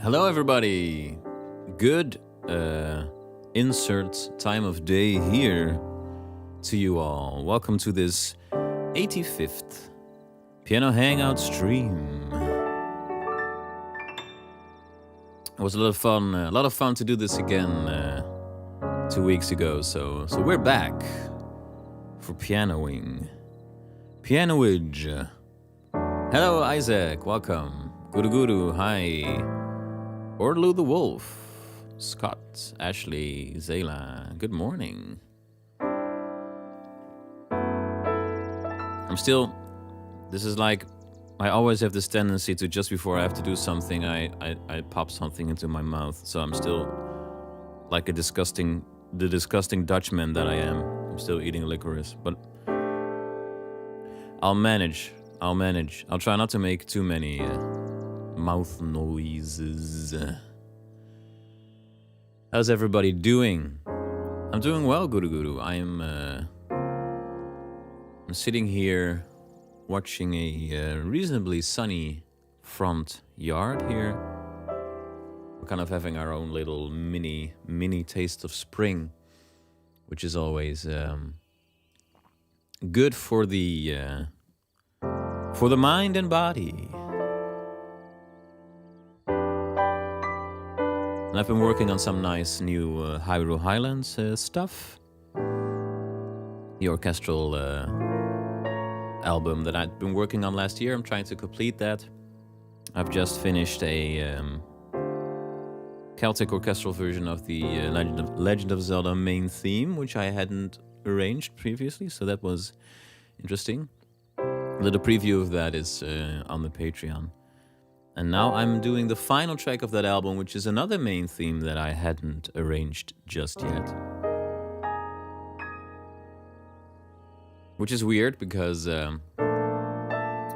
Hello, everybody. Good insert time of day here to you all. Welcome to this 85th Piano Hangout stream. It was a lot of fun to do this again 2 weeks ago. So we're back for pianoing. Pianoage. Hello, Isaac. Welcome. Guru Guru. Hi. Orlu the Wolf. Scott. Ashley. Zayla. Good morning. This is like, I always have this tendency to, just before I have to do something, I pop something into my mouth. So I'm still like the disgusting Dutchman that I am. I'm still eating licorice, but I'll manage. I'll try not to make too many mouth noises. How's everybody doing? I'm doing well, Guru Guru. I'm sitting here watching a reasonably sunny front yard here. We're kind of having our own little mini taste of spring, which is always good for the mind and body. And I've been working on some nice new Hyrule Highlands stuff. The orchestral album that I'd been working on last year. I'm trying to complete that. I've just finished a Celtic orchestral version of the Legend of Zelda main theme, which I hadn't arranged previously, so that was interesting. A little preview of that is on the Patreon. And now I'm doing the final track of that album, which is another main theme that I hadn't arranged just yet. Which is weird because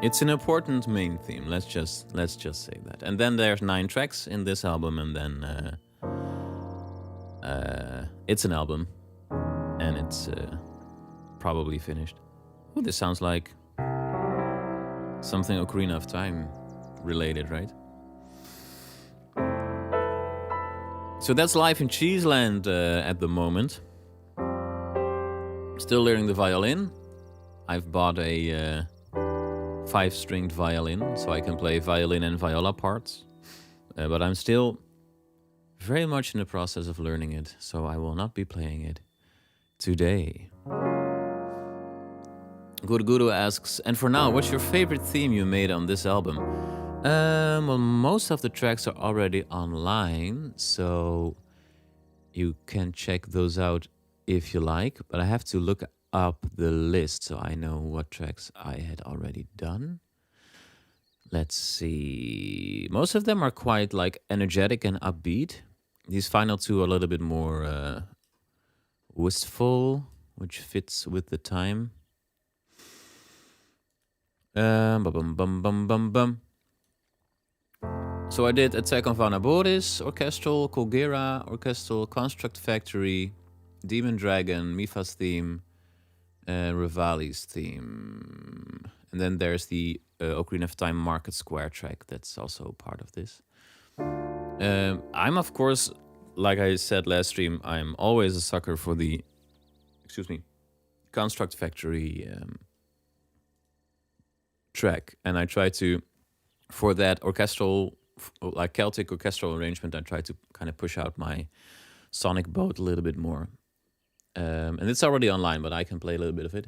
it's an important main theme. Let's just say that. And then there's 9 tracks in this album, and then it's an album, and it's probably finished. Ooh, this sounds like something Ocarina of Time related, right? So that's life in Cheeseland at the moment. Still learning the violin. I've bought a 5-stringed violin, so I can play violin and viola parts. But I'm still very much in the process of learning it, so I will not be playing it today. Guru Guru asks, and for now, what's your favorite theme you made on this album? Well, most of the tracks are already online, so you can check those out if you like, but I have to look up the list so I know what tracks I had already done. Let's see. Most of them are quite like energetic and upbeat. These final 2 are a little bit more wistful, which fits with the time. So I did Attack on Vanaboris, Orchestral, Colgera, Orchestral, Construct Factory, Demon Dragon, Mifa's theme, Rivali's theme. And then there's the Ocarina of Time Market Square track that's also part of this. I'm, of course, like I said last stream, I'm always a sucker for the, Construct Factory track. And I try to, for that orchestral, like Celtic orchestral arrangement, I try to kind of push out my sonic boat a little bit more. And it's already online, but I can play a little bit of it.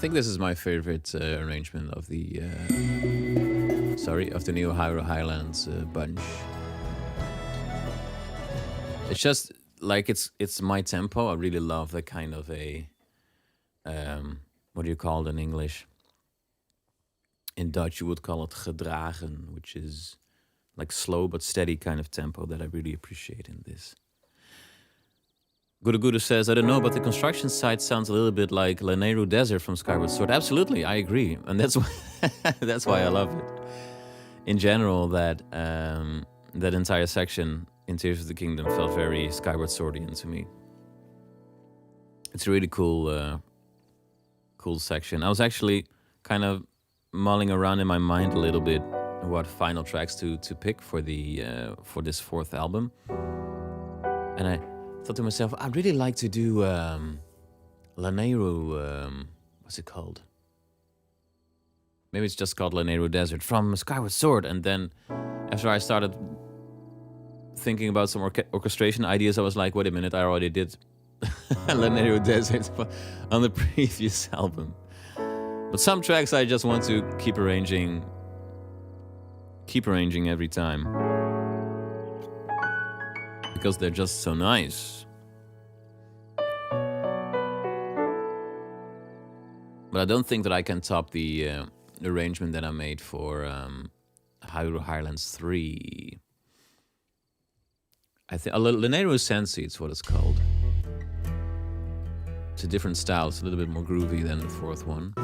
think this is my favorite arrangement of the of the new Hyrule Highlands bunch. It's just like it's my tempo. I really love the kind of a what do you call it in English? In Dutch, you would call it gedragen, which is like slow but steady kind of tempo that I really appreciate in this. Gudu Gudu says, I don't know, but the construction site sounds a little bit like Lanayru Desert from Skyward Sword. Absolutely, I agree. And that's why, that's why I love it. In general, that that entire section in Tears of the Kingdom felt very Skyward Swordian to me. It's a really cool, cool section. I was actually kind of mulling around in my mind a little bit what final tracks to pick for the for this fourth album, and I thought to myself, I'd really like to do Lanayru. What's it called? Maybe it's just called Lanayru Desert from Skyward Sword. And then after I started thinking about some orchestration ideas, I was like, wait a minute, I already did Lanayru Desert on the previous album. But some tracks I just want to keep arranging every time, because they're just so nice. But I don't think that I can top the arrangement that I made for Hyrule Highlands 3. I think Lanayru Sensi, it's what it's called. It's a different style. It's a little bit more groovy than the fourth one.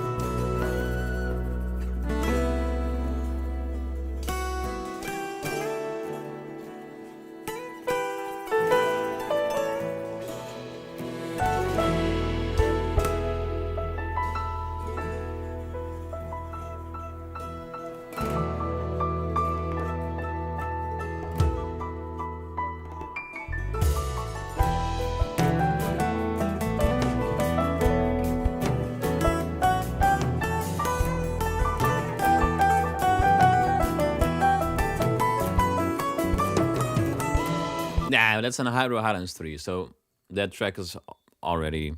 Nah, that's on Hyrule Highlands 3, so that track is already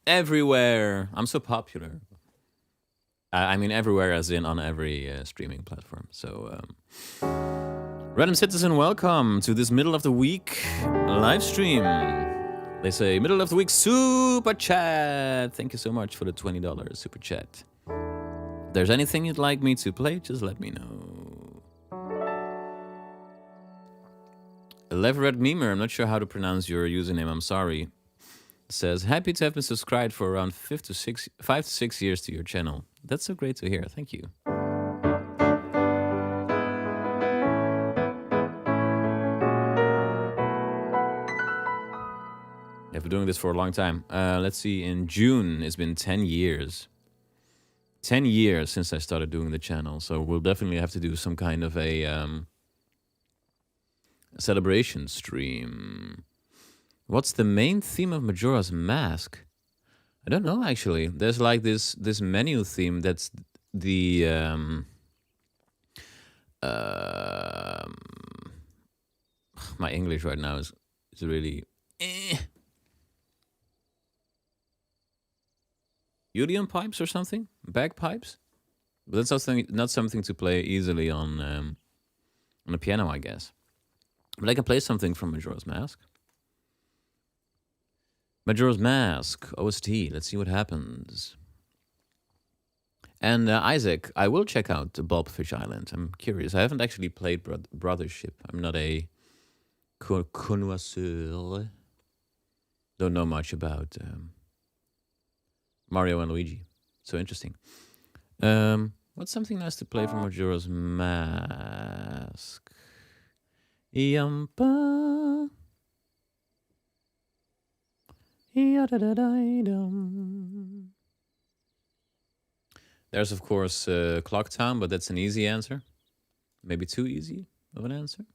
everywhere. I'm so popular. I mean everywhere as in on every streaming platform. So, Random Citizen, welcome to this middle of the week live stream. They say middle of the week super chat. Thank you so much for the $20 super chat. If there's anything you'd like me to play, just let me know. Leverett Memer, I'm not sure how to pronounce your username, I'm sorry, says, happy to have been subscribed for around 5 to 6 years to your channel. That's so great to hear, thank you. I've been doing this for a long time. Let's see, in June, it's been 10 years. 10 years since I started doing the channel, so we'll definitely have to do some kind of a celebration stream. What's the main theme of Majora's Mask? I don't know, actually. There's like this menu theme that's the my English right now is really Udium pipes or something? Bagpipes? But that's not something to play easily on a piano, I guess. But I can play something from Majora's Mask. Majora's Mask, OST. Let's see what happens. And Isaac, I will check out Bulbfish Island. I'm curious. I haven't actually played Brothership. I'm not a connoisseur. Don't know much about Mario and Luigi. So interesting. What's something nice to play from Majora's Mask? Yampa. There's, of course, Clock Town, but that's an easy answer. Maybe too easy of an answer.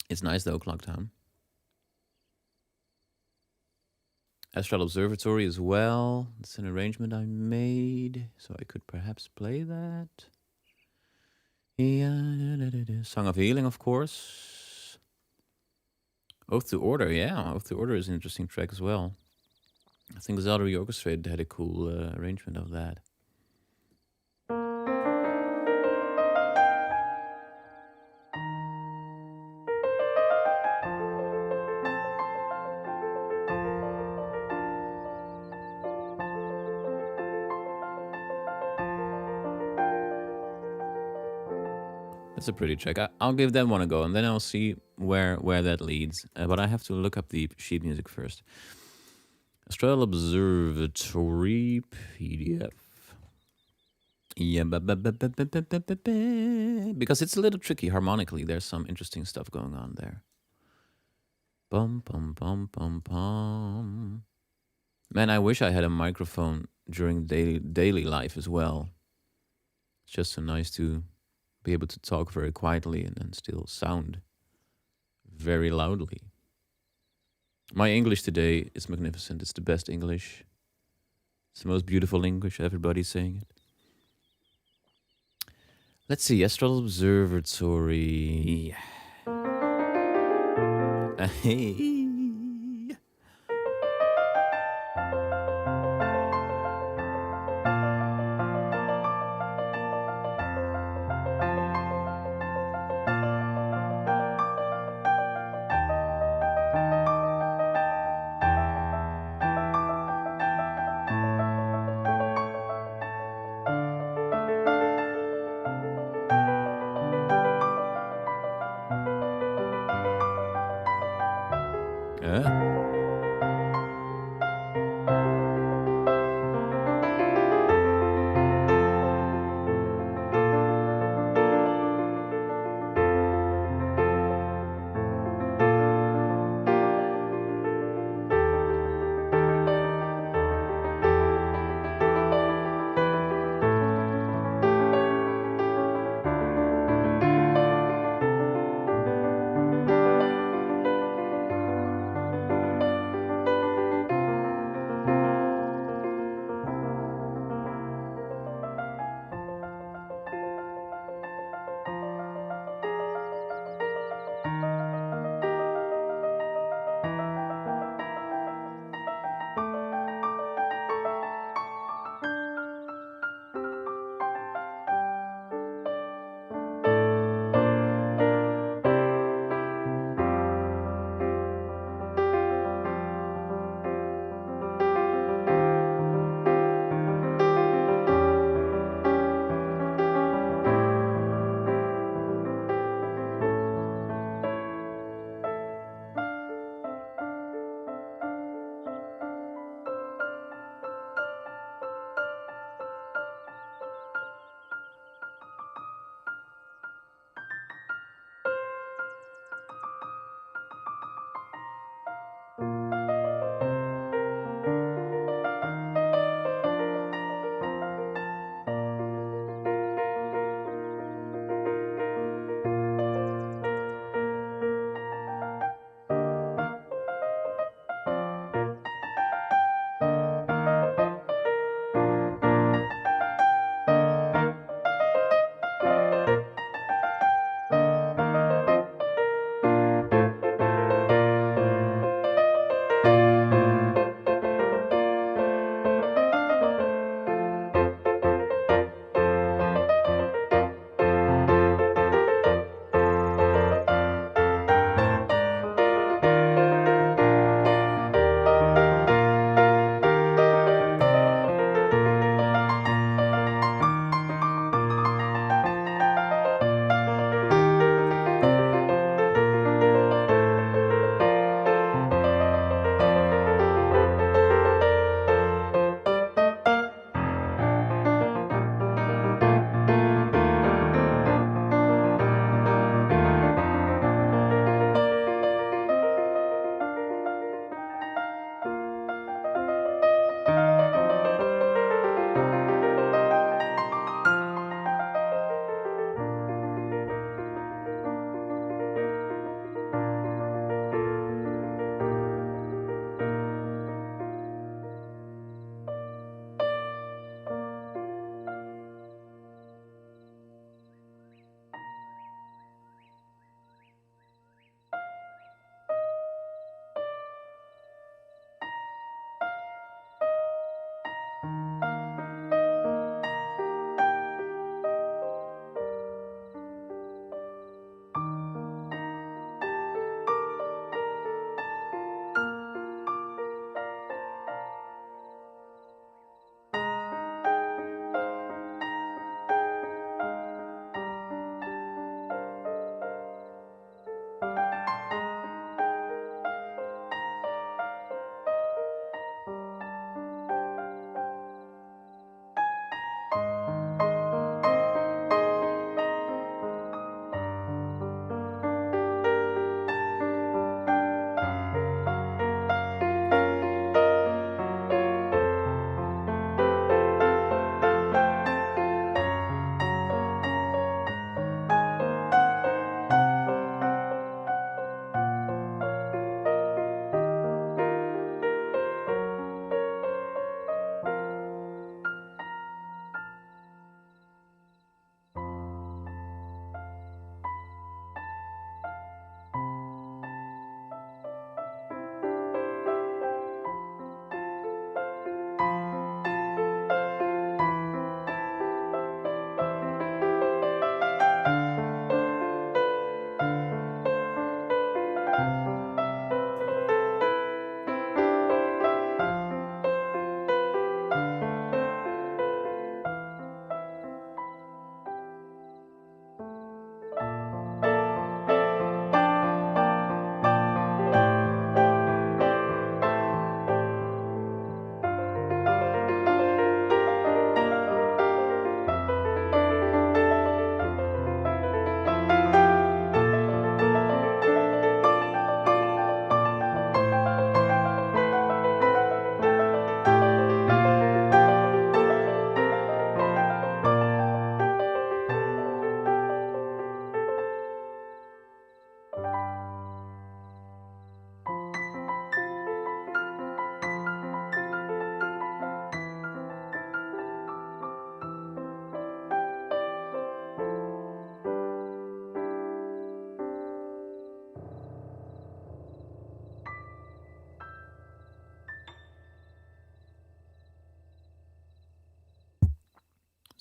It's nice, though, Clock Town. Astral Observatory as well. It's an arrangement I made, so I could perhaps play that. Song of Healing, of course. Oath to Order, yeah. Oath to Order is an interesting track as well. I think Zelda Reorchestrated had a cool arrangement of that. That's a pretty track. I'll give that one a go, and then I'll see where that leads. But I have to look up the sheet music first. Astral Observatory PDF. Yeah, because it's a little tricky harmonically. There's some interesting stuff going on there. Bum bum bum bum bum. Man, I wish I had a microphone during daily life as well. It's just so nice to be able to talk very quietly and then still sound very loudly. My English today is magnificent. It's the best English. It's the most beautiful English. Everybody's saying it. Let's see. Astral Observatory. Hey.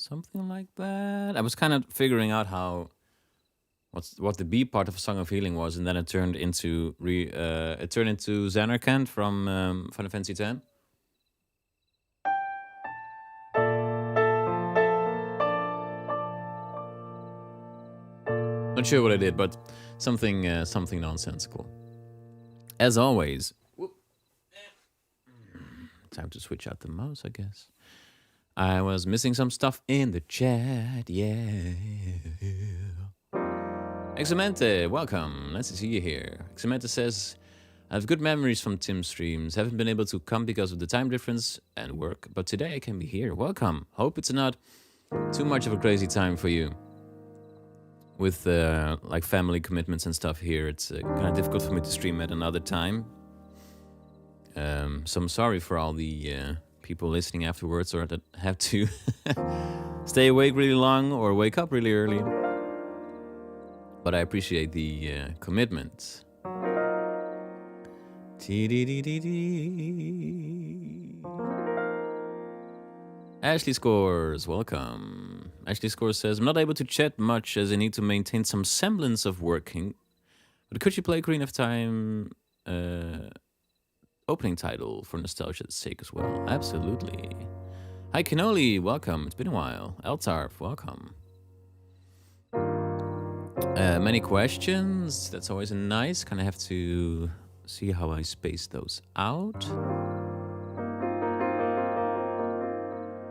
Something like that. I was kind of figuring out what the B part of Song of Healing was, and then it turned into Xanarkand from Final Fantasy X. Not sure what I did, but something nonsensical. As always. Time to switch out the mouse, I guess. I was missing some stuff in the chat, yeah. Examente, welcome. Nice to see you here. Examente says, I have good memories from Tim's streams. Haven't been able to come because of the time difference and work, but today I can be here. Welcome. Hope it's not too much of a crazy time for you. With like family commitments and stuff here, it's kind of difficult for me to stream at another time. So I'm sorry for all the people listening afterwards or that have to stay awake really long or wake up really early. But I appreciate the commitment. Ashley Scores, welcome. Ashley Scores says, I'm not able to chat much as I need to maintain some semblance of working. But could you play Green of Time opening title for nostalgia's sake as well? Absolutely. Hi Canoli, welcome. It's been a while. Eltarf, welcome. Many questions. That's always nice. Kind of have to see how I space those out.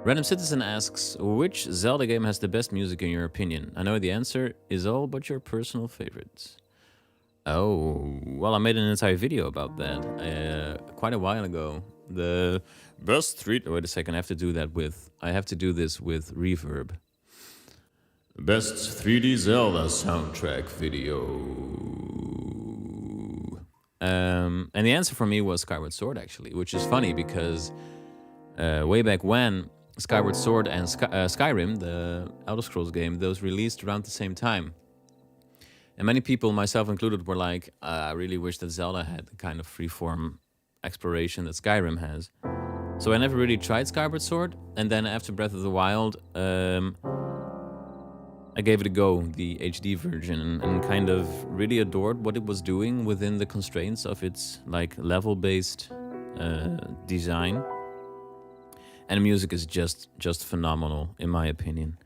Random Citizen asks, which Zelda game has the best music in your opinion? I know the answer is all but your personal favorites. Oh, well, I made an entire video about that quite a while ago. The best 3D... Wait a second, I have to do this with reverb. Best 3D Zelda soundtrack video. And the answer for me was Skyward Sword, actually, which is funny because way back when, Skyward Sword and Skyrim, the Elder Scrolls game, those released around the same time. And many people, myself included, were like, I really wish that Zelda had the kind of freeform exploration that Skyrim has. So I never really tried Skyward Sword. And then after Breath of the Wild, I gave it a go, the HD version, and kind of really adored what it was doing within the constraints of its like level-based design. And the music is just phenomenal, in my opinion.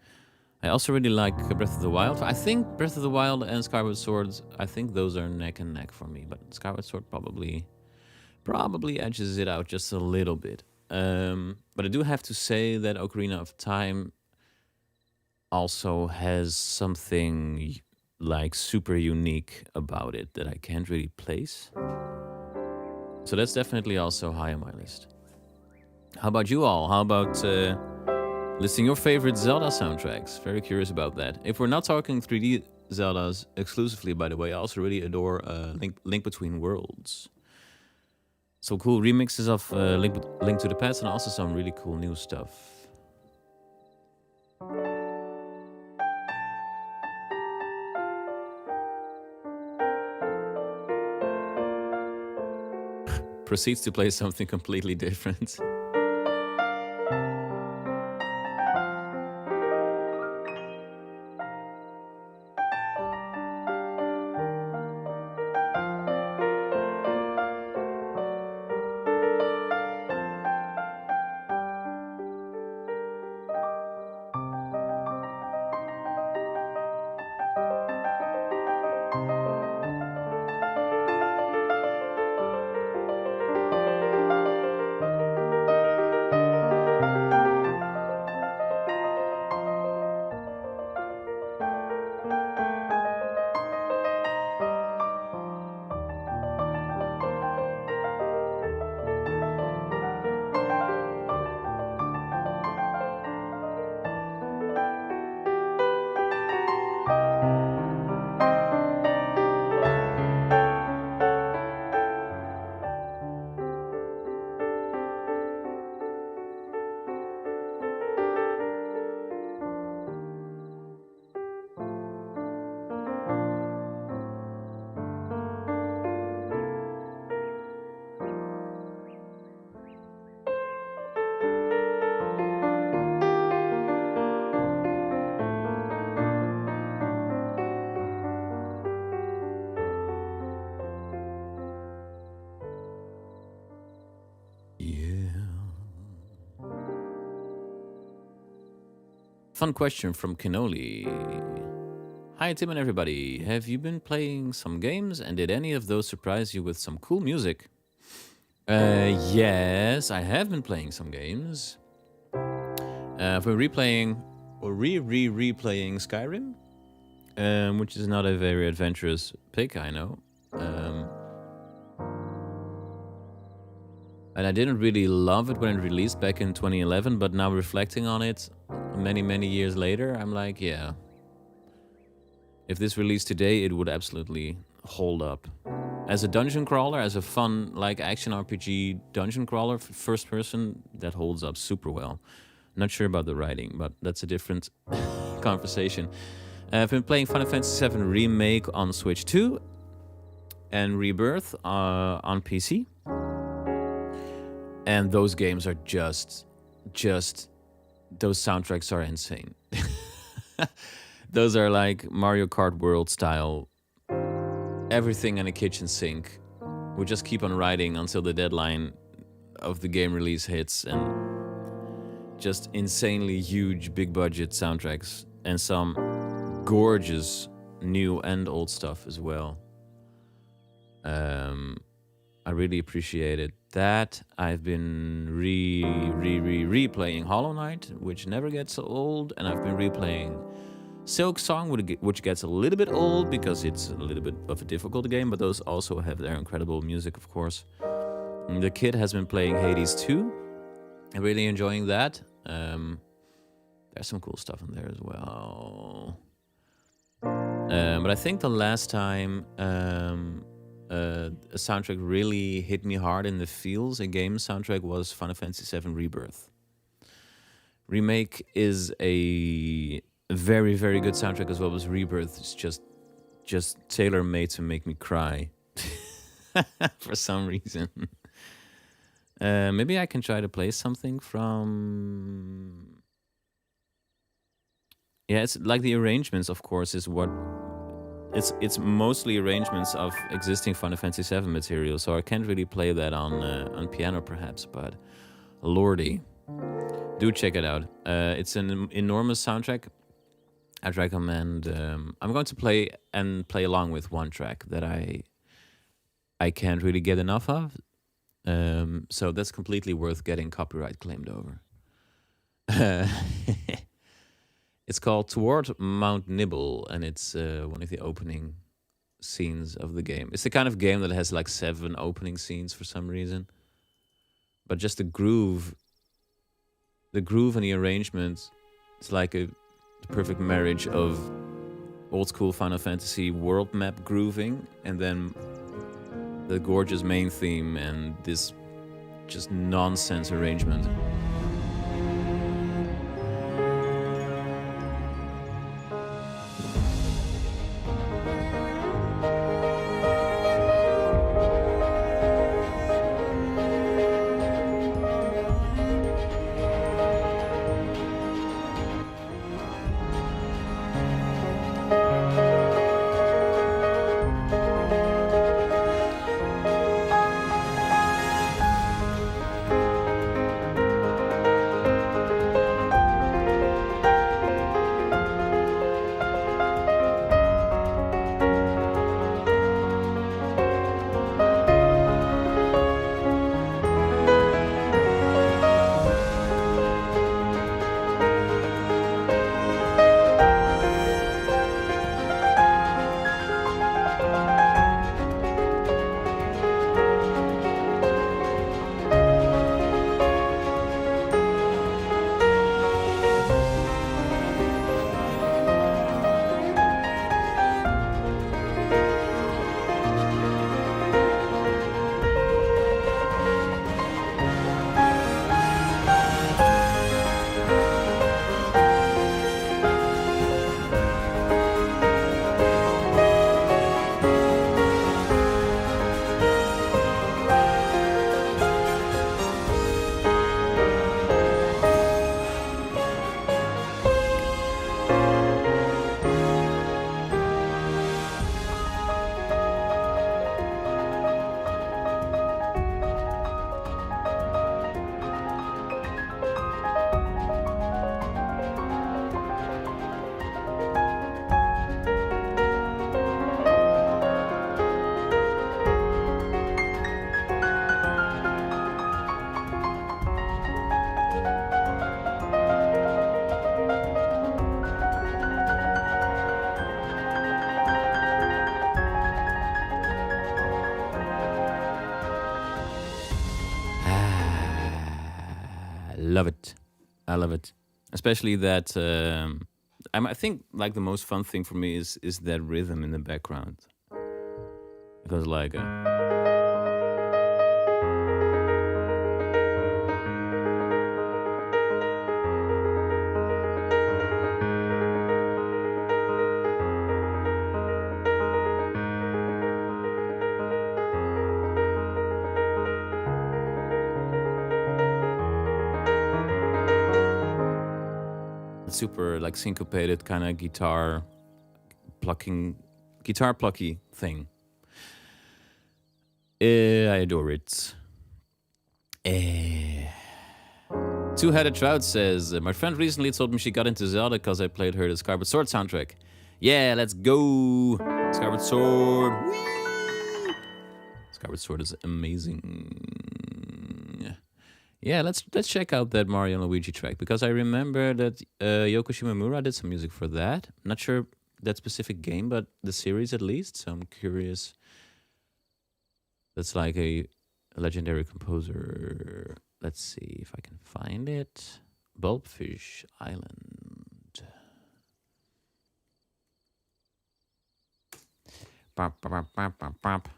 I also really like Breath of the Wild. I think Breath of the Wild and Skyward Sword, I think those are neck and neck for me. But Skyward Sword probably edges it out just a little bit. But I do have to say that Ocarina of Time also has something like super unique about it that I can't really place. So that's definitely also high on my list. How about you all? How about listing your favorite Zelda soundtracks? Very curious about that. If we're not talking 3D Zeldas exclusively, by the way, I also really adore Link Between Worlds. Some cool remixes of Link to the Past and also some really cool new stuff. Proceeds to play something completely different. Fun question from Kinoli. Hi, Tim and everybody. Have you been playing some games, and did any of those surprise you with some cool music? Yes, I have been playing some games. I've been replaying or replaying Skyrim, which is not a very adventurous pick, I know. And I didn't really love it when it released back in 2011, but now reflecting on it many years later, I'm like, yeah. If this released today, it would absolutely hold up. As a dungeon crawler, as a fun, like, action RPG dungeon crawler, first person, that holds up super well. Not sure about the writing, but that's a different conversation. I've been playing Final Fantasy VII Remake on Switch 2 and Rebirth on PC. And those games are just those soundtracks are insane. Those are like Mario Kart World style. Everything in a kitchen sink. We just keep on riding until the deadline of the game release hits, and just insanely huge, big budget soundtracks, and some gorgeous new and old stuff as well. I really appreciated that. I've been replaying Hollow Knight, which never gets old, and I've been replaying Silksong, which gets a little bit old because it's a little bit of a difficult game, but those also have their incredible music, of course. And the kid has been playing Hades 2. I'm really enjoying that. There's some cool stuff in there as well. But I think the last time a soundtrack really hit me hard in the feels, a game soundtrack, was Final Fantasy VII Rebirth. Remake is a very good soundtrack as well as Rebirth. It's just tailor-made to make me cry for some reason. Maybe I can try to play something from... Yeah, it's like the arrangements, of course, is what... It's mostly arrangements of existing Final Fantasy VII material, so I can't really play that on piano, perhaps, but lordy. Do check it out. It's an enormous soundtrack. I'd recommend... I'm going to play along with one track that I can't really get enough of. So that's completely worth getting copyright claimed over. It's called Toward Mount Nibble, and it's one of the opening scenes of the game. It's the kind of game that has like 7 opening scenes for some reason. But just the groove and the arrangement, it's like the perfect marriage of old school Final Fantasy world map grooving, and then the gorgeous main theme and this just nonsense arrangement. love it. I love it. Especially that I think like the most fun thing for me is that rhythm in the background. Because like super like syncopated kind of guitar plucky thing. I adore it. Two-Headed Trout says, my friend recently told me she got into Zelda because I played her the Skyward Sword soundtrack. Yeah, let's go! Skyward Sword! Whee! Skyward Sword is amazing. Yeah, let's check out that Mario and Luigi track, because I remember that Yoko Shimomura did some music for that. I'm not sure that specific game, but the series at least, so I'm curious. That's like a legendary composer. Let's see if I can find it. Bulbfish Island.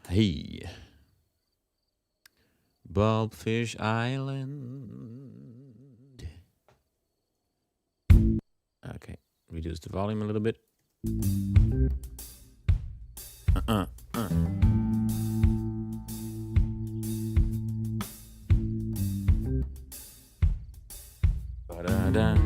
Hey. Bulbfish Island. Okay, reduce the volume a little bit. Ba-da-da.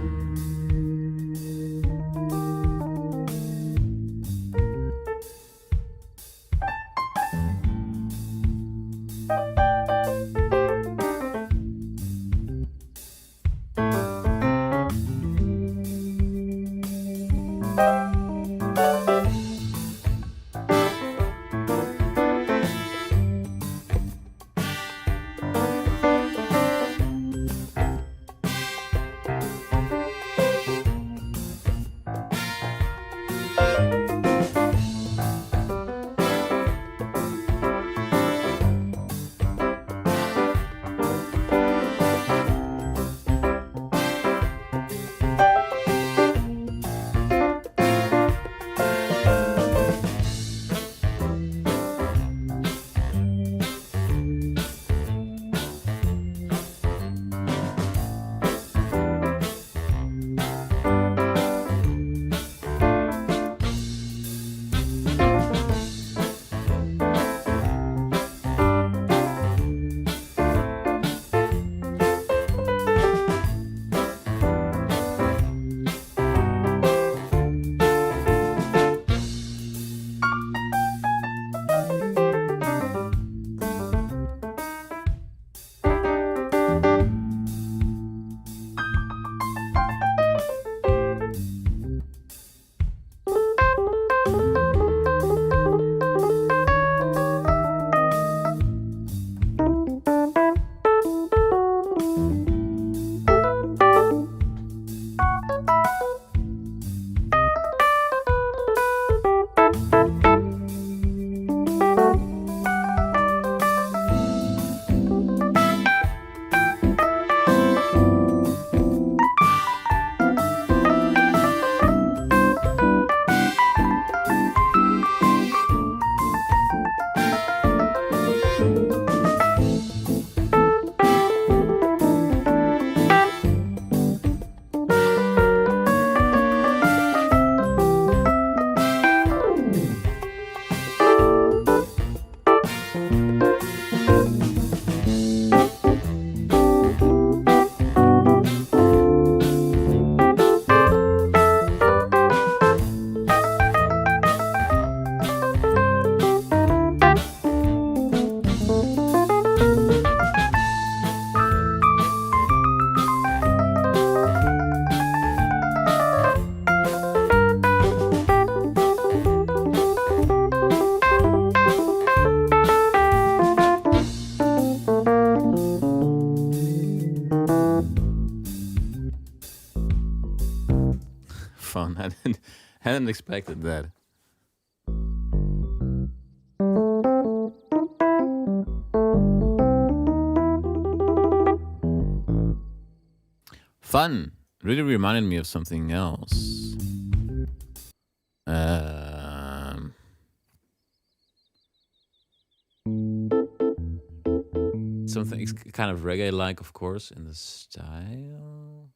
Fun. Hadn't expected that. Fun. Really reminded me of something else. Something kind of reggae-like, of course, in the style.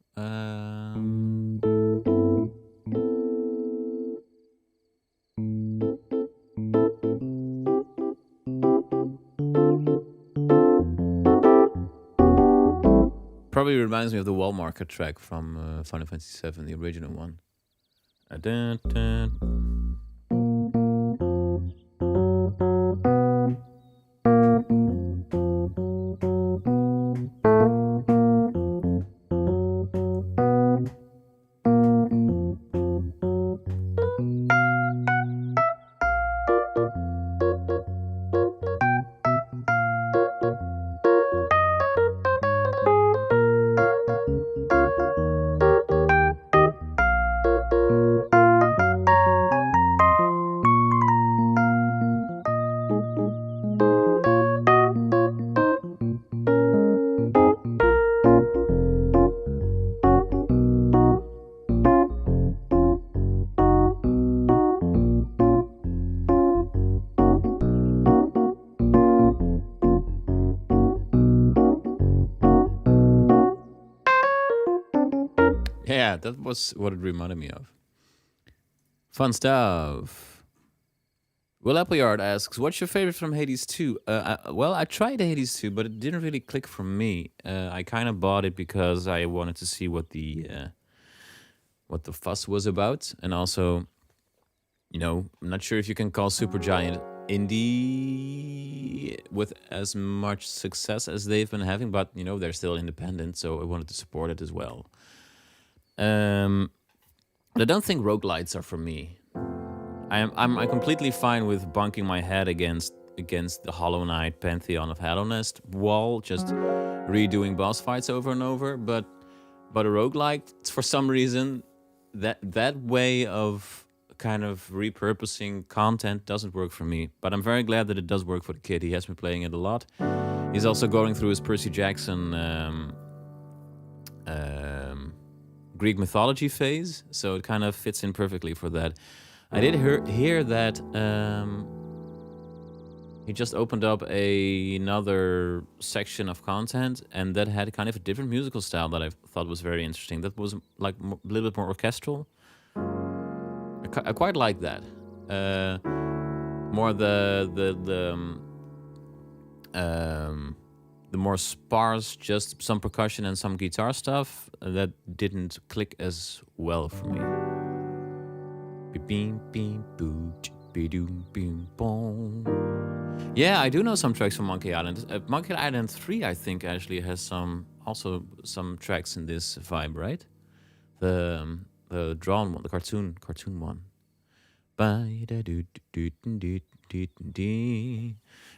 Probably reminds me of the Wall Marker track from Final Fantasy VII, the original one. Dun, dun. Yeah, that was what it reminded me of. Fun stuff. Will Appleyard asks, "What's your favorite from Hades 2?" Well, I tried Hades 2, but it didn't really click for me. I kind of bought it because I wanted to see what the fuss was about, and also, I'm not sure if you can call Supergiant indie with as much success as they've been having, but they're still independent, so I wanted to support it as well. But I don't think roguelites are for me. I'm completely fine with bunking my head against the Hollow Knight Pantheon of Hallownest wall, just redoing boss fights over and over. But a roguelike, for some reason, that way of kind of repurposing content doesn't work for me. But I'm very glad that it does work for the kid. He has been playing it a lot. He's also going through his Percy Jackson Greek mythology phase, so it kind of fits in perfectly for that. I did hear that he just opened up another section of content, and that had kind of a different musical style that I thought was very interesting. That was like a little bit more orchestral. I quite like that. More the more sparse, just some percussion and some guitar stuff, that didn't click as well for me. Yeah, I do know some tracks from Monkey Island. Monkey Island 3, I think, actually has some tracks in this vibe, right? The drawn one, the cartoon one.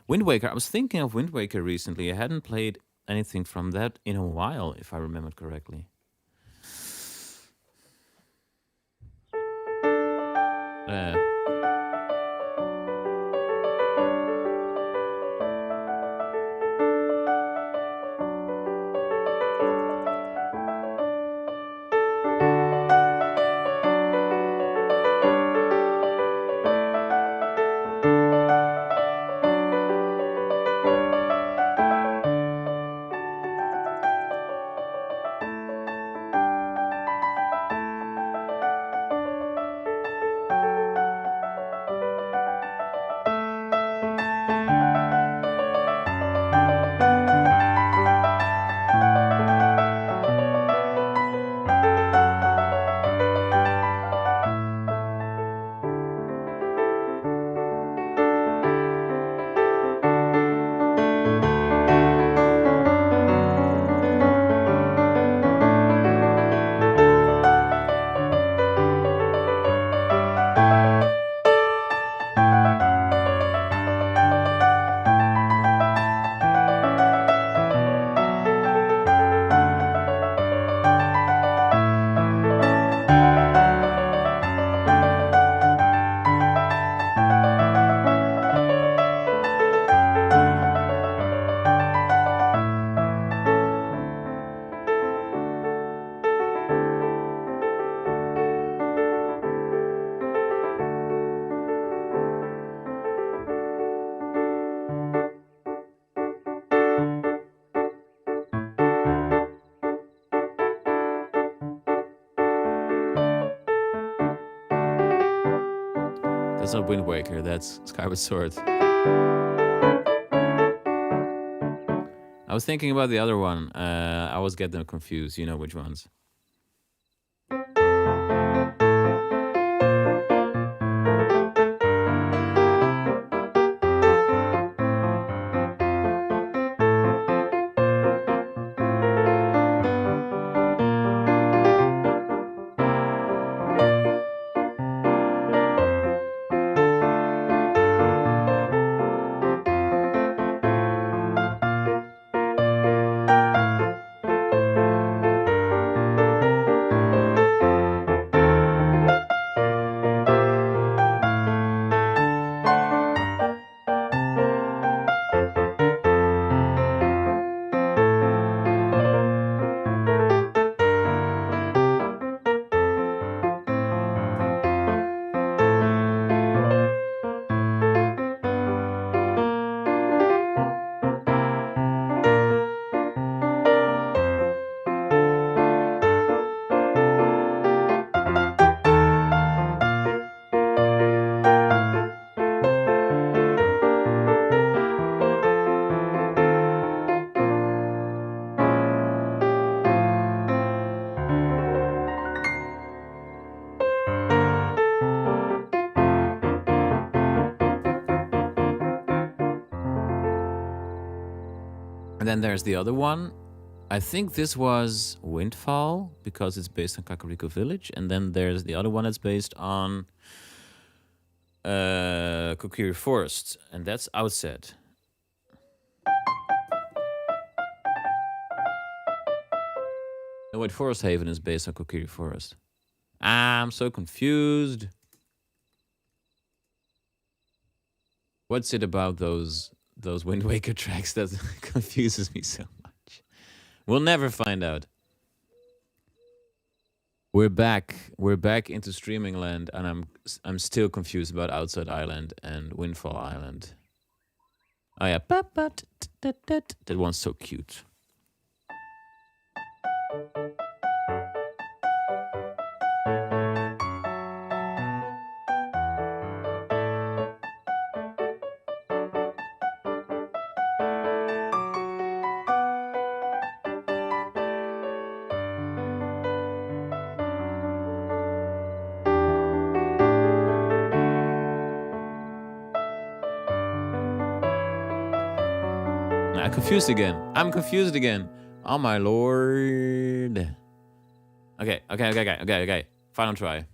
Wind Waker. I was thinking of Wind Waker recently. I hadn't played anything from that in a while, if I remember correctly. That's not Wind Waker, that's Skyward Sword. I was thinking about the other one. I always get them confused. You know which ones. And then there's the other one. I think this was Windfall because it's based on Kakariko Village. And then there's the other one that's based on Kokiri Forest. And that's Outset. No, wait, Forest Haven is based on Kokiri Forest. I'm so confused. What's it about those Wind Waker tracks that confuses me so much? We'll never find out. We're back into streaming land, and I'm still confused about Outside Island and Windfall Island. Oh yeah, that one's so cute. I'm confused again. Oh my lord. Okay. Final try.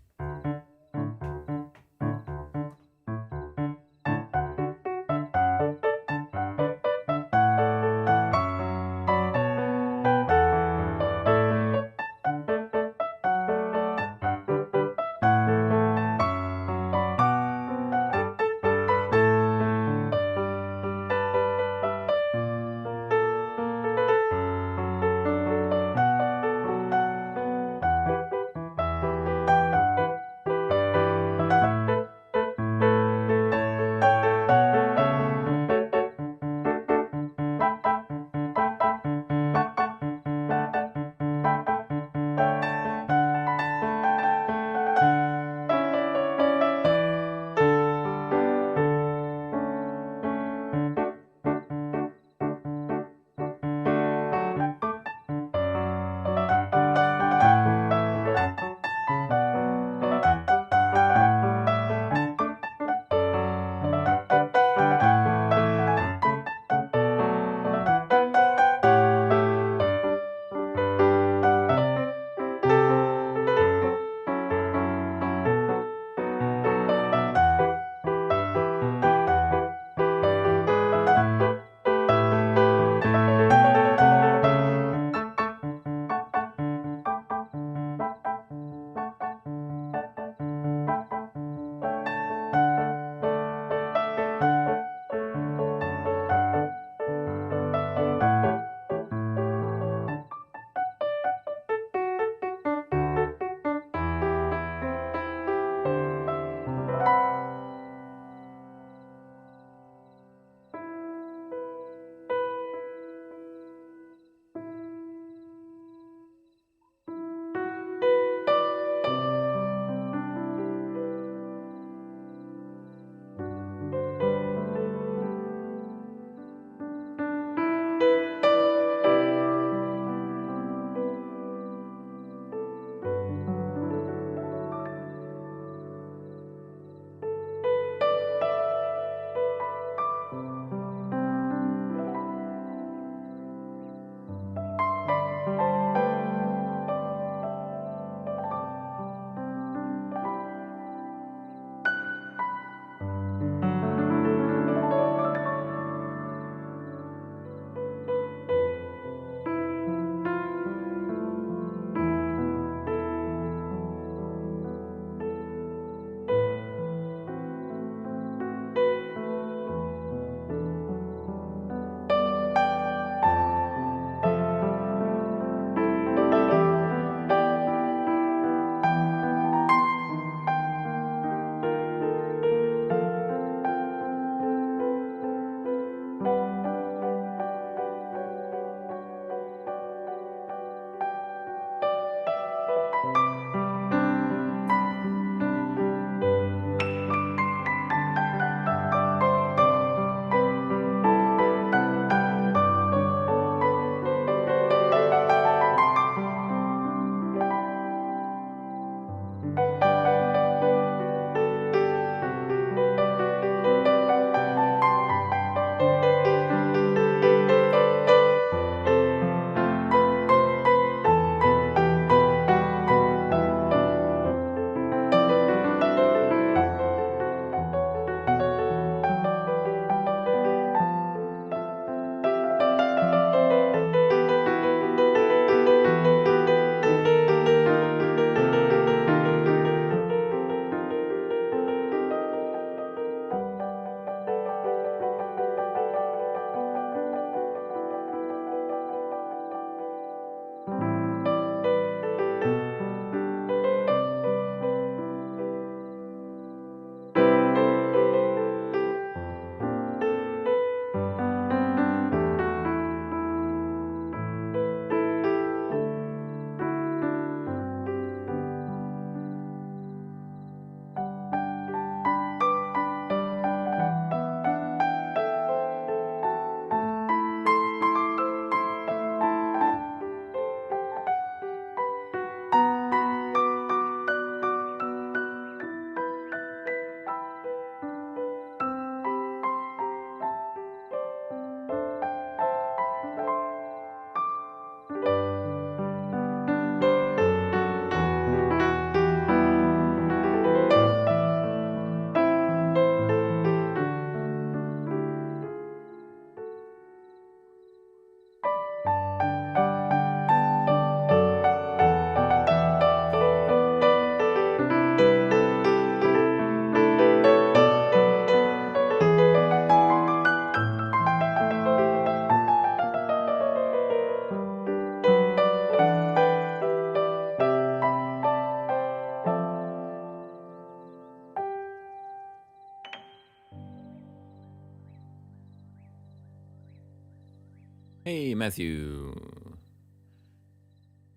Matthew.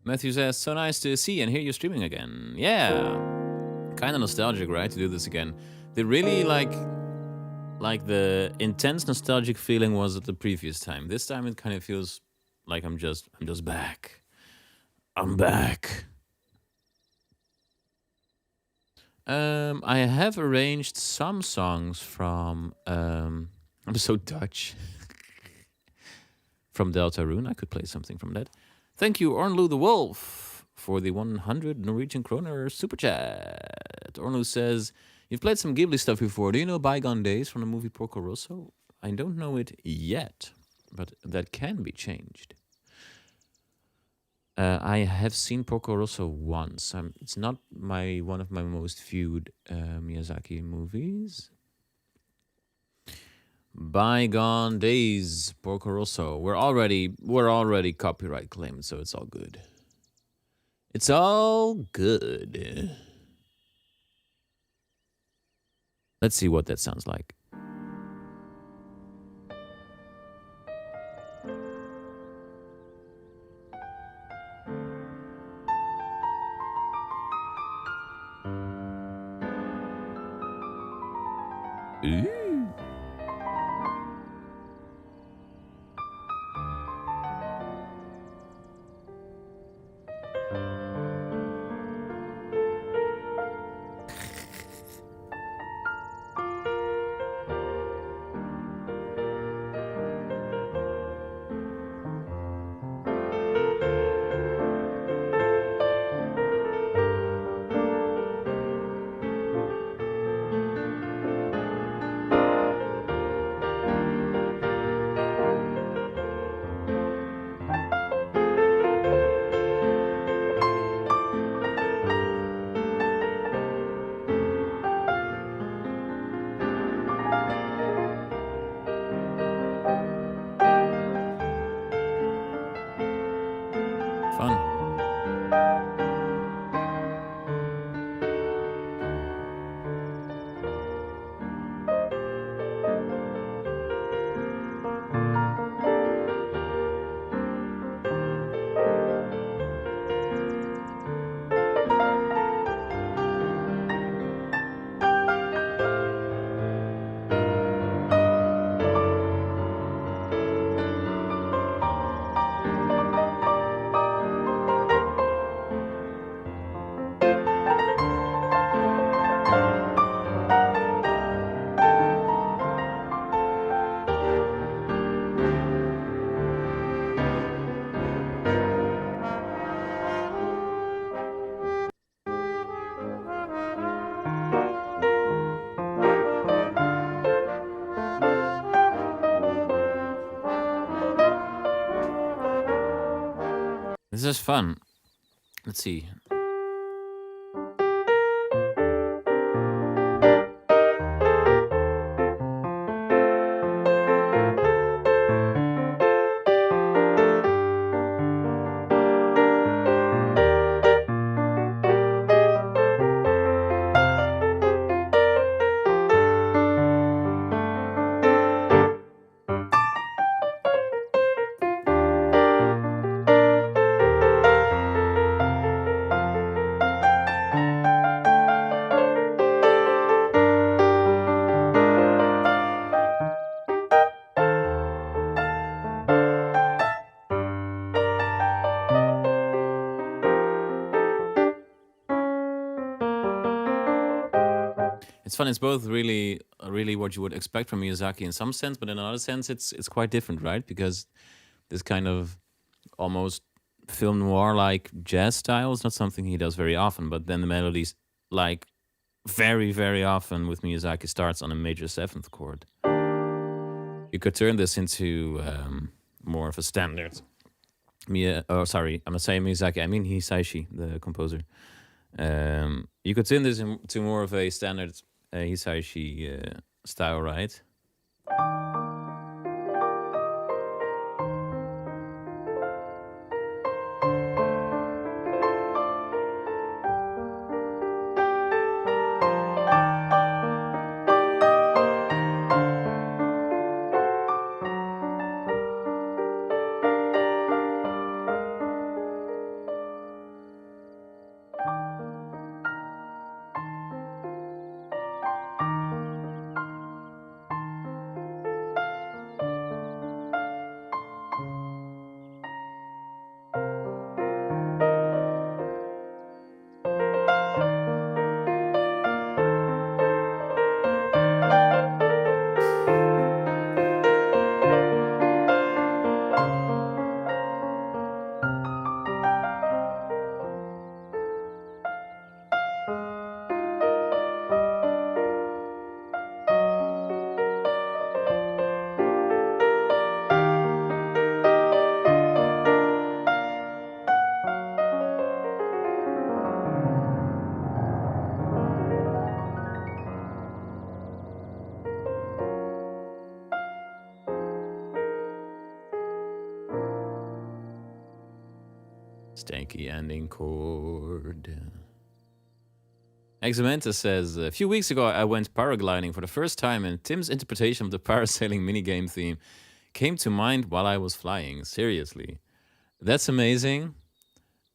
Matthew says, so nice to see and hear you streaming again. Yeah, kind of nostalgic, right, to do this again. The really like the intense nostalgic feeling was at the previous time. This time it kind of feels like I'm just back. I'm back. I have arranged some songs from I'm so Dutch. From Deltarune. I could play something from that. Thank you, Ornlu the Wolf, for the 100 Norwegian kroner super chat. Ornlu says, you've played some Ghibli stuff before. Do you know Bygone Days from the movie Porco Rosso? I don't know it yet, but that can be changed. I have seen Porco Rosso once. It's not one of my most viewed Miyazaki movies. Bygone Days, Porco Rosso. We're already copyright claimed, so it's all good. It's all good. Let's see what that sounds like. Ooh. This is fun. Let's see. It's fun. It's both really what you would expect from Miyazaki in some sense, but in another sense, it's quite different, right? Because this kind of almost film noir like jazz style is not something he does very often. But then the melodies, like very often with Miyazaki, starts on a major seventh chord. You could turn this into more of a standard. Sorry, I'm not saying Miyazaki. I mean Hisaishi, the composer. You could turn this into more of a standard Hisaishi style, right? Stanky ending chord. Examenta says, a few weeks ago I went paragliding for the first time and Tim's interpretation of the parasailing minigame theme came to mind while I was flying. Seriously. That's amazing.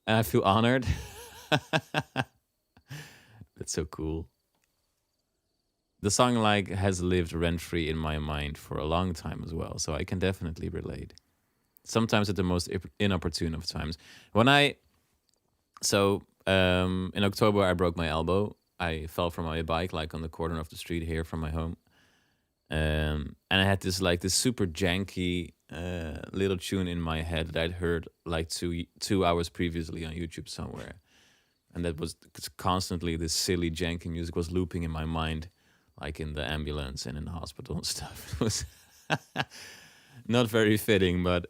I feel honored. That's so cool. The song like has lived rent-free in my mind for a long time as well, so I can definitely relate. Sometimes at the most inopportune of times. When I in October I broke my elbow. I fell from my bike like on the corner of the street here from my home. And I had this super janky little tune in my head that I'd heard like 2 hours previously on YouTube somewhere, and that was constantly this silly janky music was looping in my mind, like in the ambulance and in the hospital and stuff. It was not very fitting, but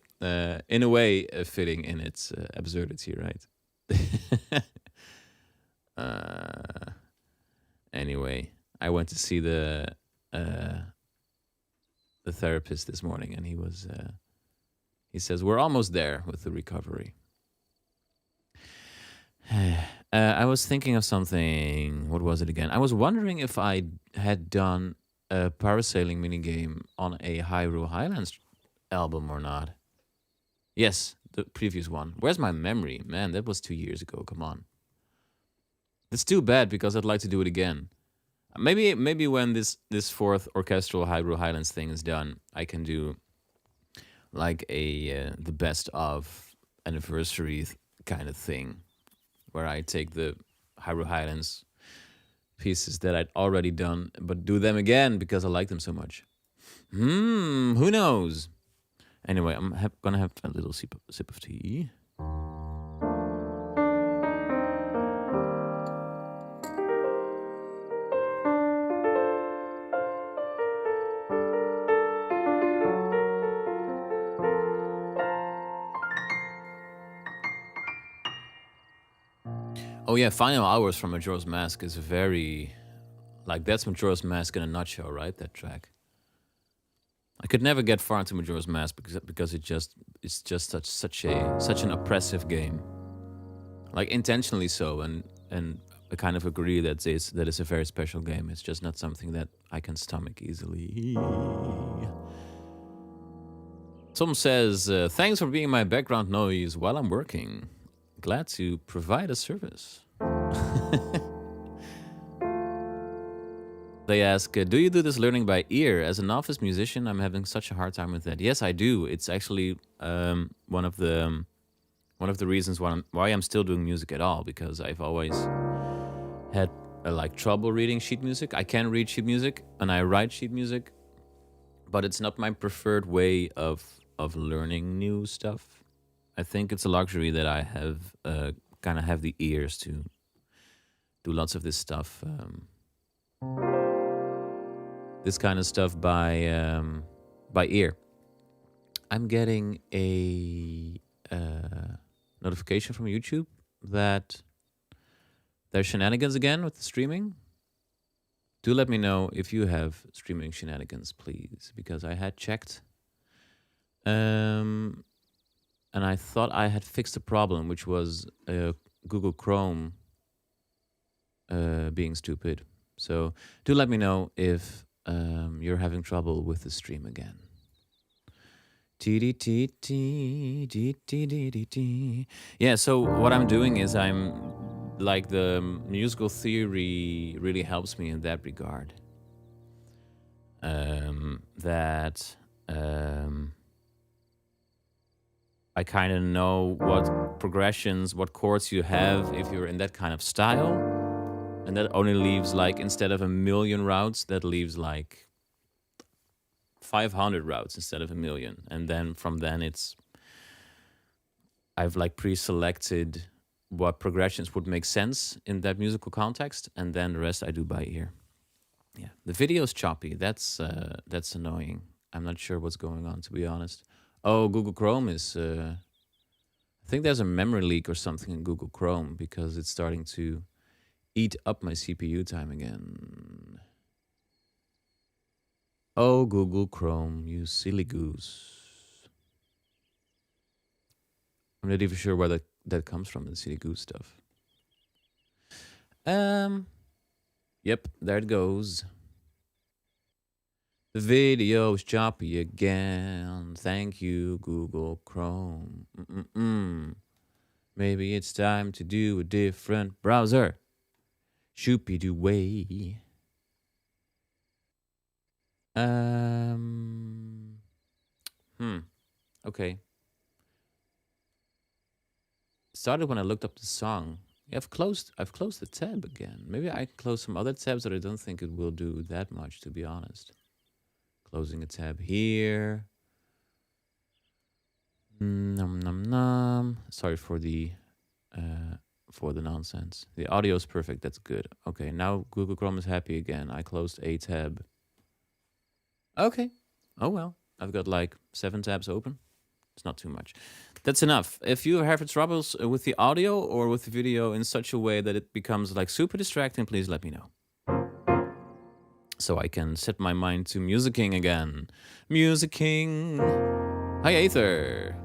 in a way fitting in its absurdity, right? Anyway, I went to see the therapist this morning, and he says we're almost there with the recovery. I was thinking of something. What was it again? I was wondering if I had done a parasailing minigame on a Hyrule Highlands album or not. Yes, the previous one. Where's my memory? Man, that was 2 years ago. Come on. It's too bad because I'd like to do it again. Maybe when this fourth orchestral Hyrule Highlands thing is done, I can do like the best of anniversary kind of thing, where I take the Hyrule Highlands pieces that I'd already done, but do them again because I like them so much. Who knows? Anyway, I'm gonna have a little sip of tea. Oh yeah, Final Hours from Majora's Mask is very, like, that's Majora's Mask in a nutshell, right? That track. I could never get far into Majora's Mask because it's just such an oppressive game, like intentionally so, and I kind of agree that it's a very special game. It's just not something that I can stomach easily. Tom says, thanks for being my background noise while I'm working. Glad to provide a service. They ask, do you do this learning by ear? As a novice musician, I'm having such a hard time with that. Yes, I do. It's actually one of the reasons why I'm still doing music at all, because I've always had like trouble reading sheet music. I can read sheet music and I write sheet music, but it's not my preferred way of learning new stuff. I think it's a luxury that I have kind of have the ears to do lots of this stuff. This kind of stuff by ear. I'm getting a notification from YouTube that there's shenanigans again with the streaming. Do let me know if you have streaming shenanigans, please, because I had checked. And I thought I had fixed the problem, which was Google Chrome being stupid. So do let me know if you're having trouble with the stream again. Yeah, so what I'm doing is I'm like, the musical theory really helps me in that regard. I kind of know what progressions, what chords you have if you're in that kind of style. And that only leaves, like, instead of 1,000,000 routes, that leaves like 500 routes instead of 1,000,000. And then from then I've like pre-selected what progressions would make sense in that musical context. And then the rest I do by ear. Yeah, the video's choppy. That's annoying. I'm not sure what's going on, to be honest. Oh, Google Chrome is... I think there's a memory leak or something in Google Chrome because it's starting to eat up my CPU time again. Oh, Google Chrome, you silly goose. I'm not even sure where that comes from, the Silly Goose stuff. Yep, there it goes. The video's choppy again. Thank you, Google Chrome. Maybe it's time to do a different browser. Shoopy-doo way. Okay. Started when I looked up the song. Yeah, I've closed the tab again. Maybe I close some other tabs, but I don't think it will do that much, to be honest. Closing a tab here. Num num num. Sorry for the nonsense. The audio is perfect. That's good. Okay, now Google Chrome is happy again. I closed a tab. Okay. Oh well. I've got like 7 tabs open. It's not too much. That's enough. If you have troubles with the audio or with the video in such a way that it becomes like super distracting, please let me know. So I can set my mind to musicking again. Musicking. Hi, Aether.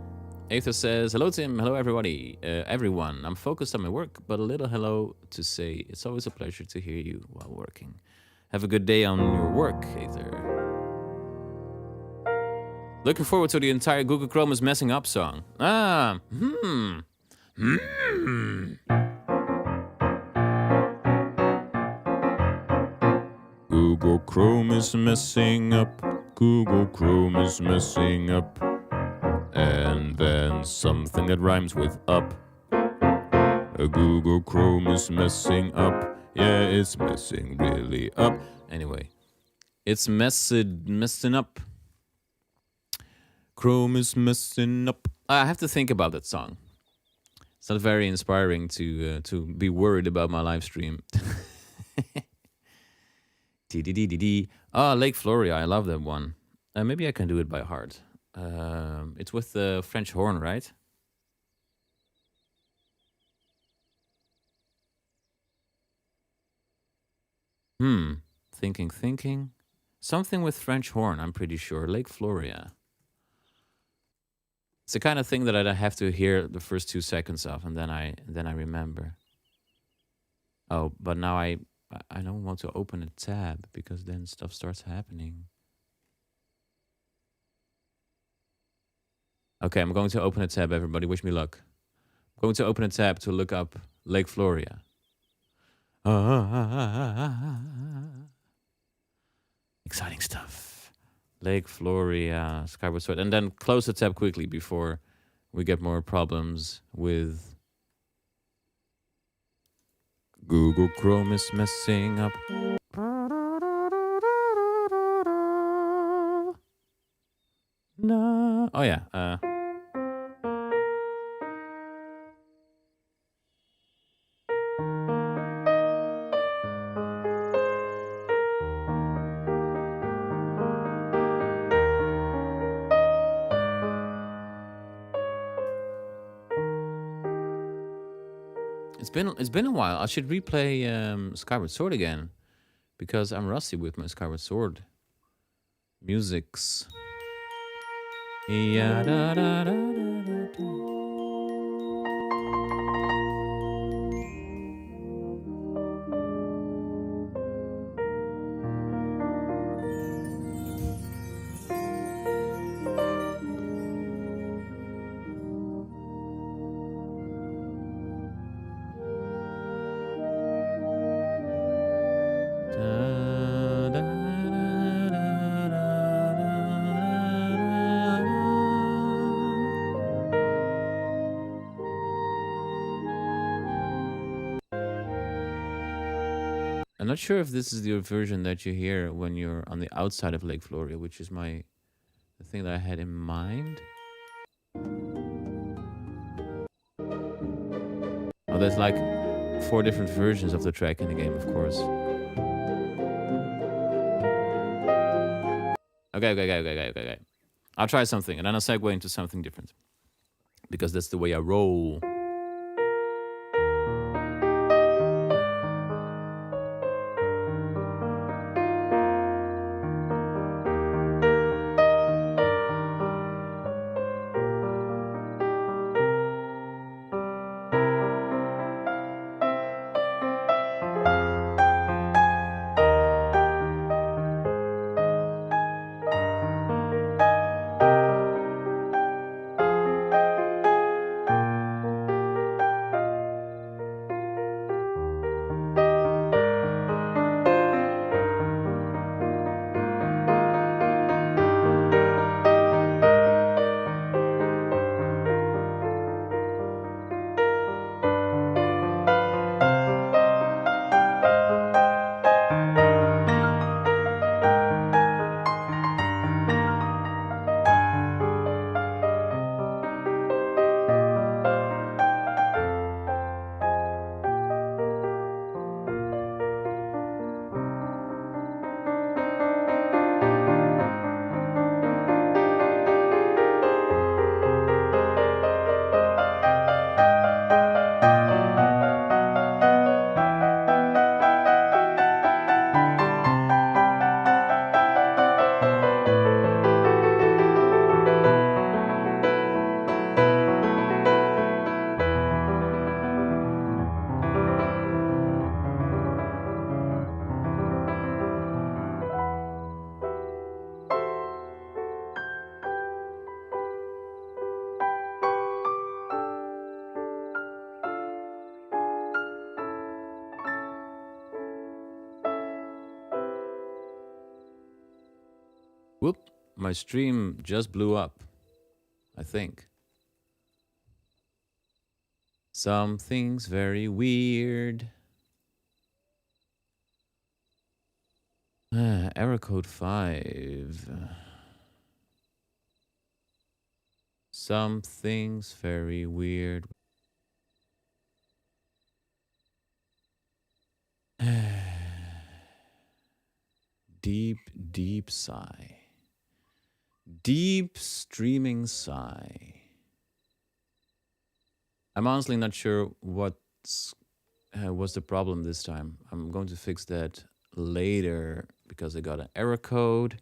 Aether says, hello, Tim. Hello, everybody. Everyone. I'm focused on my work, but a little hello to say. It's always a pleasure to hear you while working. Have a good day on your work, Aether. Looking forward to the entire Google Chrome is messing up song. Google Chrome is messing up. Google Chrome is messing up. And then something that rhymes with up. Google Chrome is messing up. Yeah, it's messing really up. Anyway, it's messing up. Chrome is messing up. I have to think about that song. It's not very inspiring to be worried about my live stream. Lake Floria. I love that one. Maybe I can do it by heart. It's with the French horn, right? Thinking. Something with French horn, I'm pretty sure. Lake Floria. It's the kind of thing that I have to hear the first 2 seconds of, and then I remember. Oh, but now I don't want to open a tab because then stuff starts happening. Okay, I'm going to open a tab, everybody. Wish me luck. I'm going to open a tab to look up Lake Floria. Exciting stuff. Lake Floria, Skyward Sword. And then close the tab quickly before we get more problems with Google Chrome is messing up. No. Oh yeah. It's been a while. I should replay Skyward Sword again because I'm rusty with my Skyward Sword musics. Yeah, da, da, da, da, da. I'm not sure if this is the version that you hear when you're on the outside of Lake Floria, which is the thing that I had in mind. Oh, there's like 4 different versions of the track in the game, of course. Okay. I'll try something, and then I'll segue into something different. Because that's the way I roll. Whoop, my stream just blew up, I think. Something's very weird. Error code 5. Something's very weird. Deep, deep sigh. Deep streaming sigh. I'm honestly not sure what's the problem this time. I'm going to fix that later because I got an error code.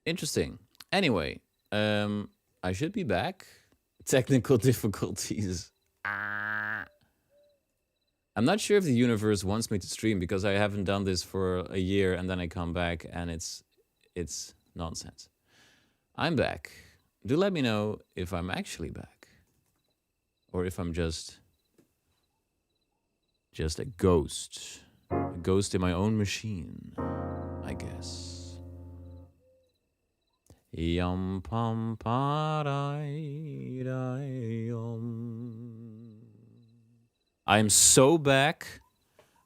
Interesting. Anyway, I should be back. Technical difficulties. I'm not sure if the universe wants me to stream because I haven't done this for a year and then I come back and it's nonsense. I'm back. Do let me know if I'm actually back or if I'm just a ghost. A ghost in my own machine, I guess. Yum pum parai yum. I'm so back.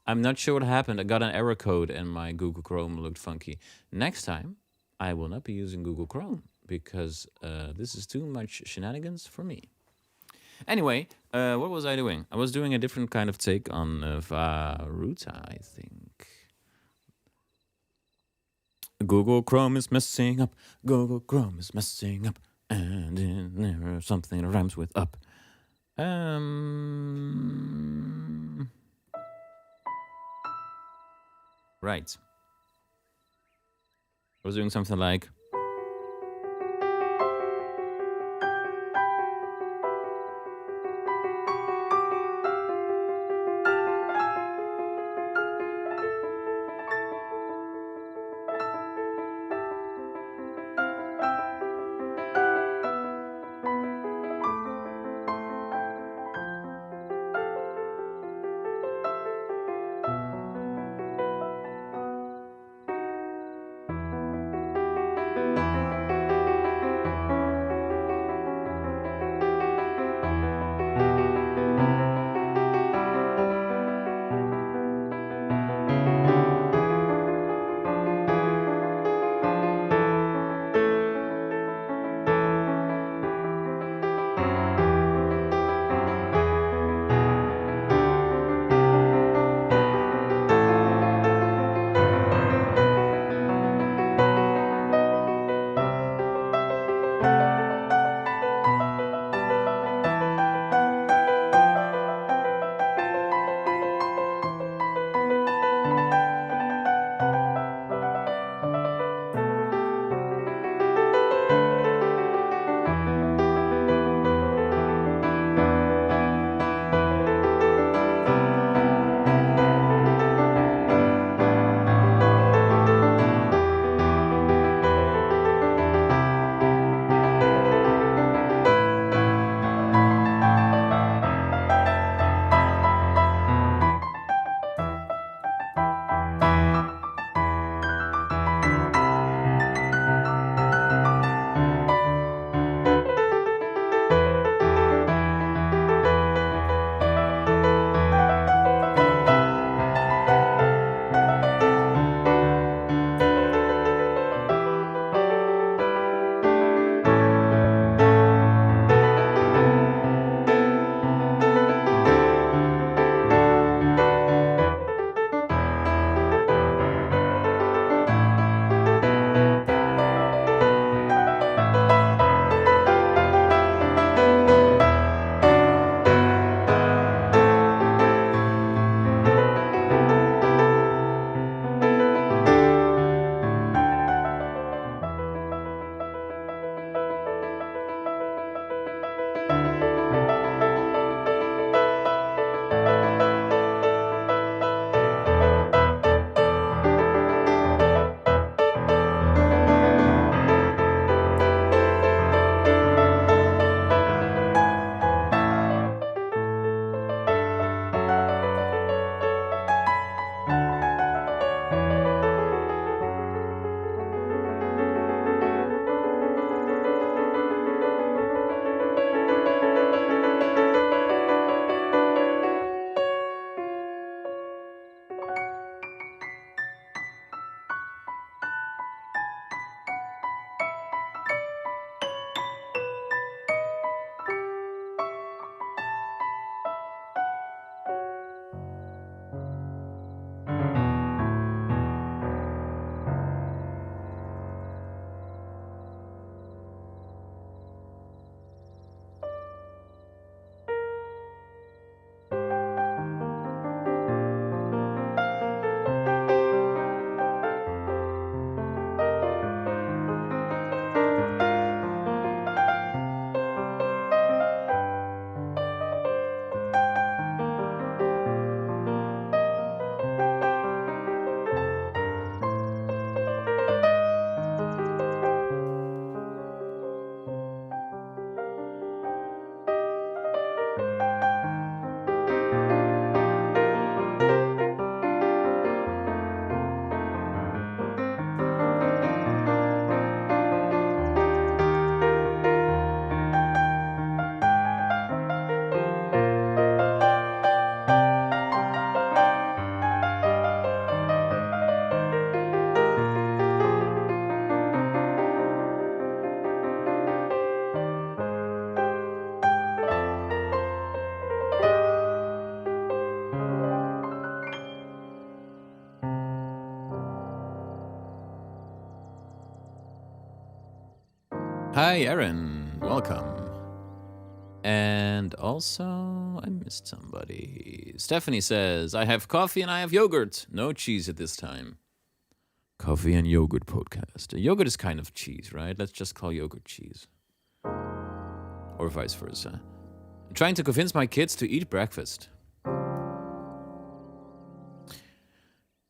I'm not sure what happened. I got an error code and my Google Chrome looked funky. Next time, I will not be using Google Chrome because this is too much shenanigans for me. Anyway, what was I doing? I was doing a different kind of take on Varuta, I think. Google Chrome is messing up. Google Chrome is messing up. And there's something that rhymes with up. Right. I was doing something like... Hi, Aaron. Welcome. And also, I missed somebody. Stephanie says, I have coffee and I have yogurt. No cheese at this time. Coffee and yogurt podcast. Yogurt is kind of cheese, right? Let's just call yogurt cheese. Or vice versa. I'm trying to convince my kids to eat breakfast.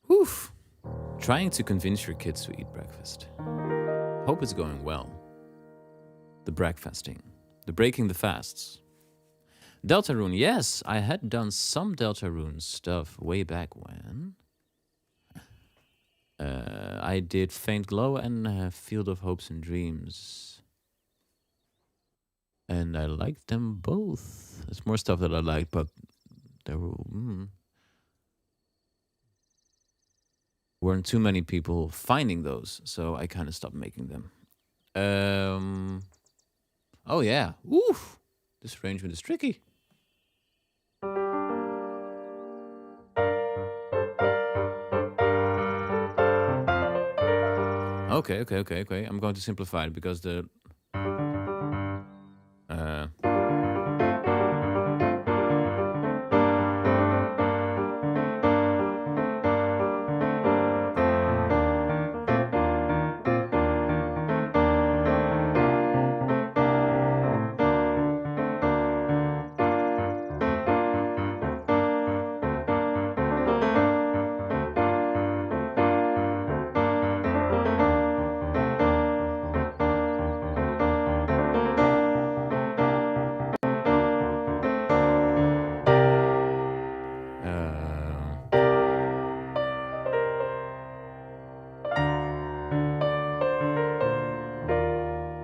Whew. Trying to convince your kids to eat breakfast. Hope it's going well. The breakfasting. The breaking the fasts. Deltarune, yes, I had done some Deltarune stuff way back when. I did Faint Glow and Field of Hopes and Dreams. And I liked them both. There's more stuff that I liked, but there weren't too many people finding those, so I kind of stopped making them. Oh yeah. Oof. This arrangement is tricky. Okay. I'm going to simplify it because the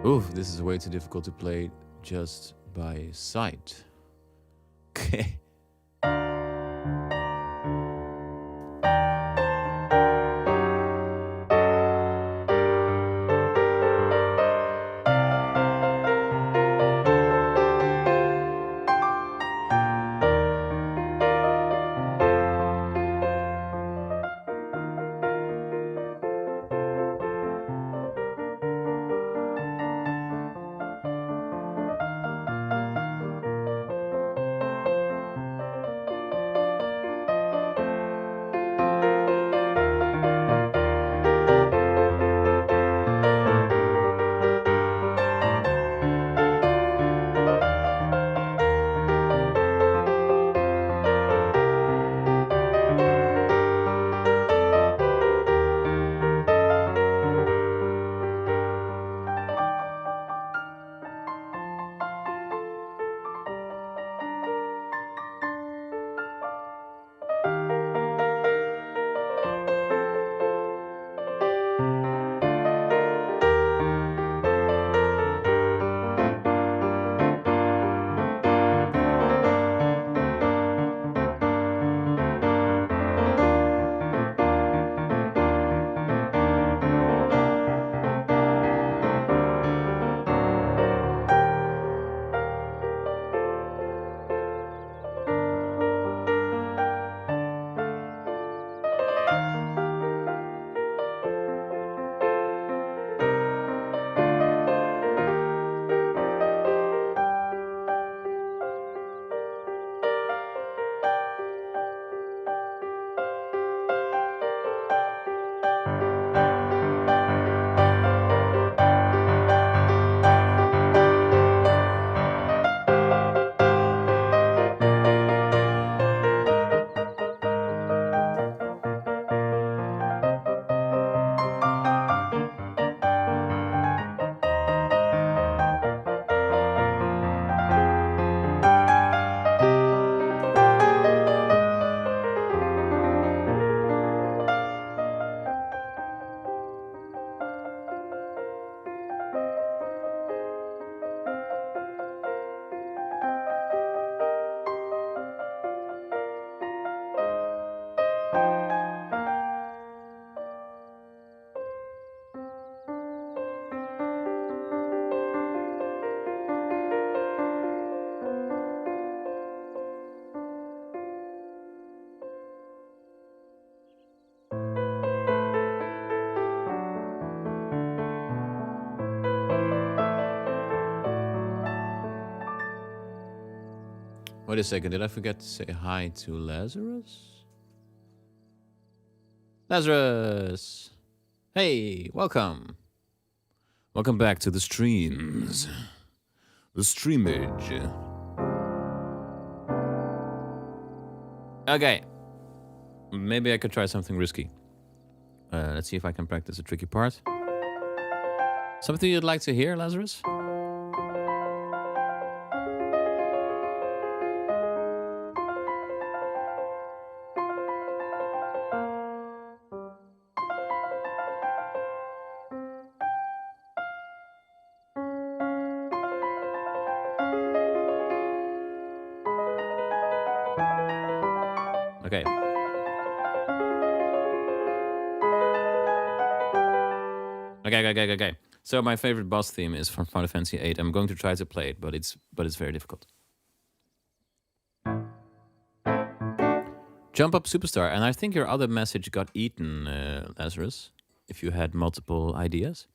oof, this is way too difficult to play just by sight. Okay. Wait a second, did I forget to say hi to Lazarus? Lazarus! Hey, welcome. Welcome back to the streams. The streamage. Okay. Maybe I could try something risky. Let's see if I can practice a tricky part. Something you'd like to hear, Lazarus? Okay. Okay. So my favorite boss theme is from Final Fantasy VIII. I'm going to try to play it, but it's very difficult. Jump up, superstar. And I think your other message got eaten, Lazarus. If you had multiple ideas.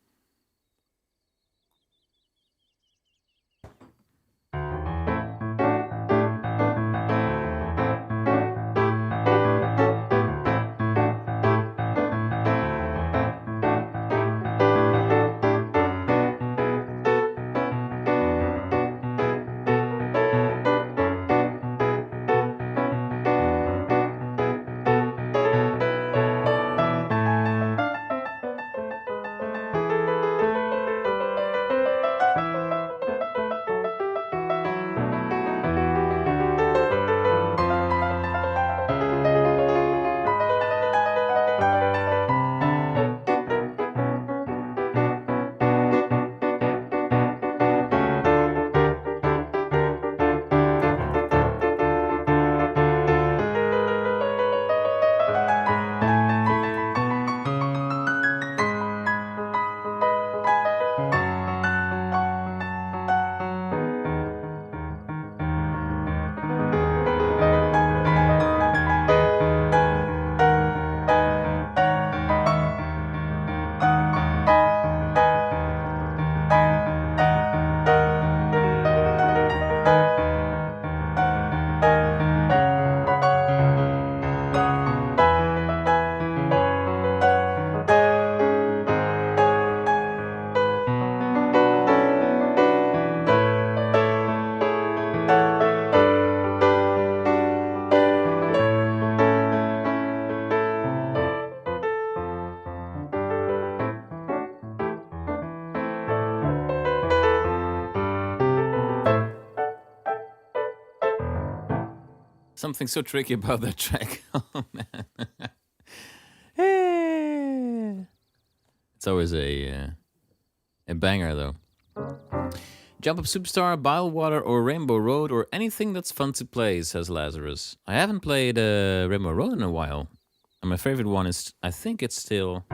Something so tricky about that track. Oh, man. It's always a banger, though. Jump Up Superstar, Bilewater, or Rainbow Road, or anything that's fun to play, says Lazarus. I haven't played Rainbow Road in a while. And my favorite one is, I think it's still...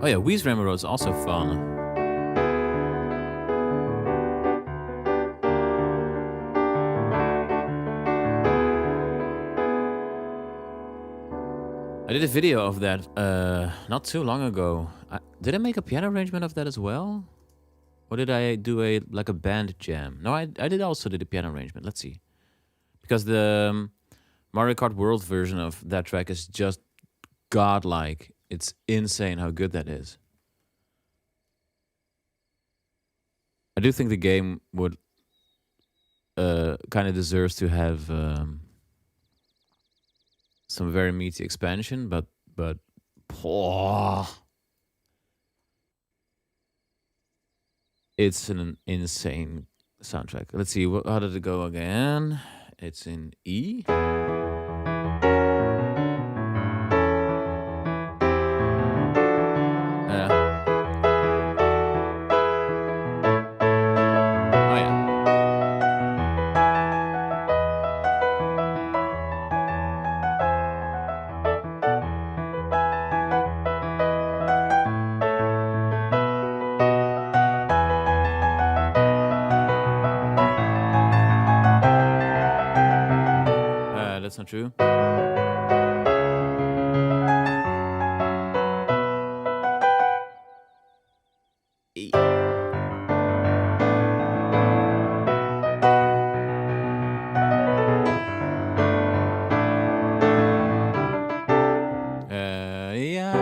Oh yeah, Wee's Rainbow Road is also fun. I did a video of that not too long ago. Did I make a piano arrangement of that as well? Or did I do a band jam? No, I did also did a piano arrangement. Let's see. Because the Mario Kart World version of that track is just godlike. It's insane how good that is. I do think the game would kind of deserves to have some very meaty expansion, but it's an insane soundtrack. Let's see, how did it go again? It's in E. Oh yeah. That's not true. E. Yeah.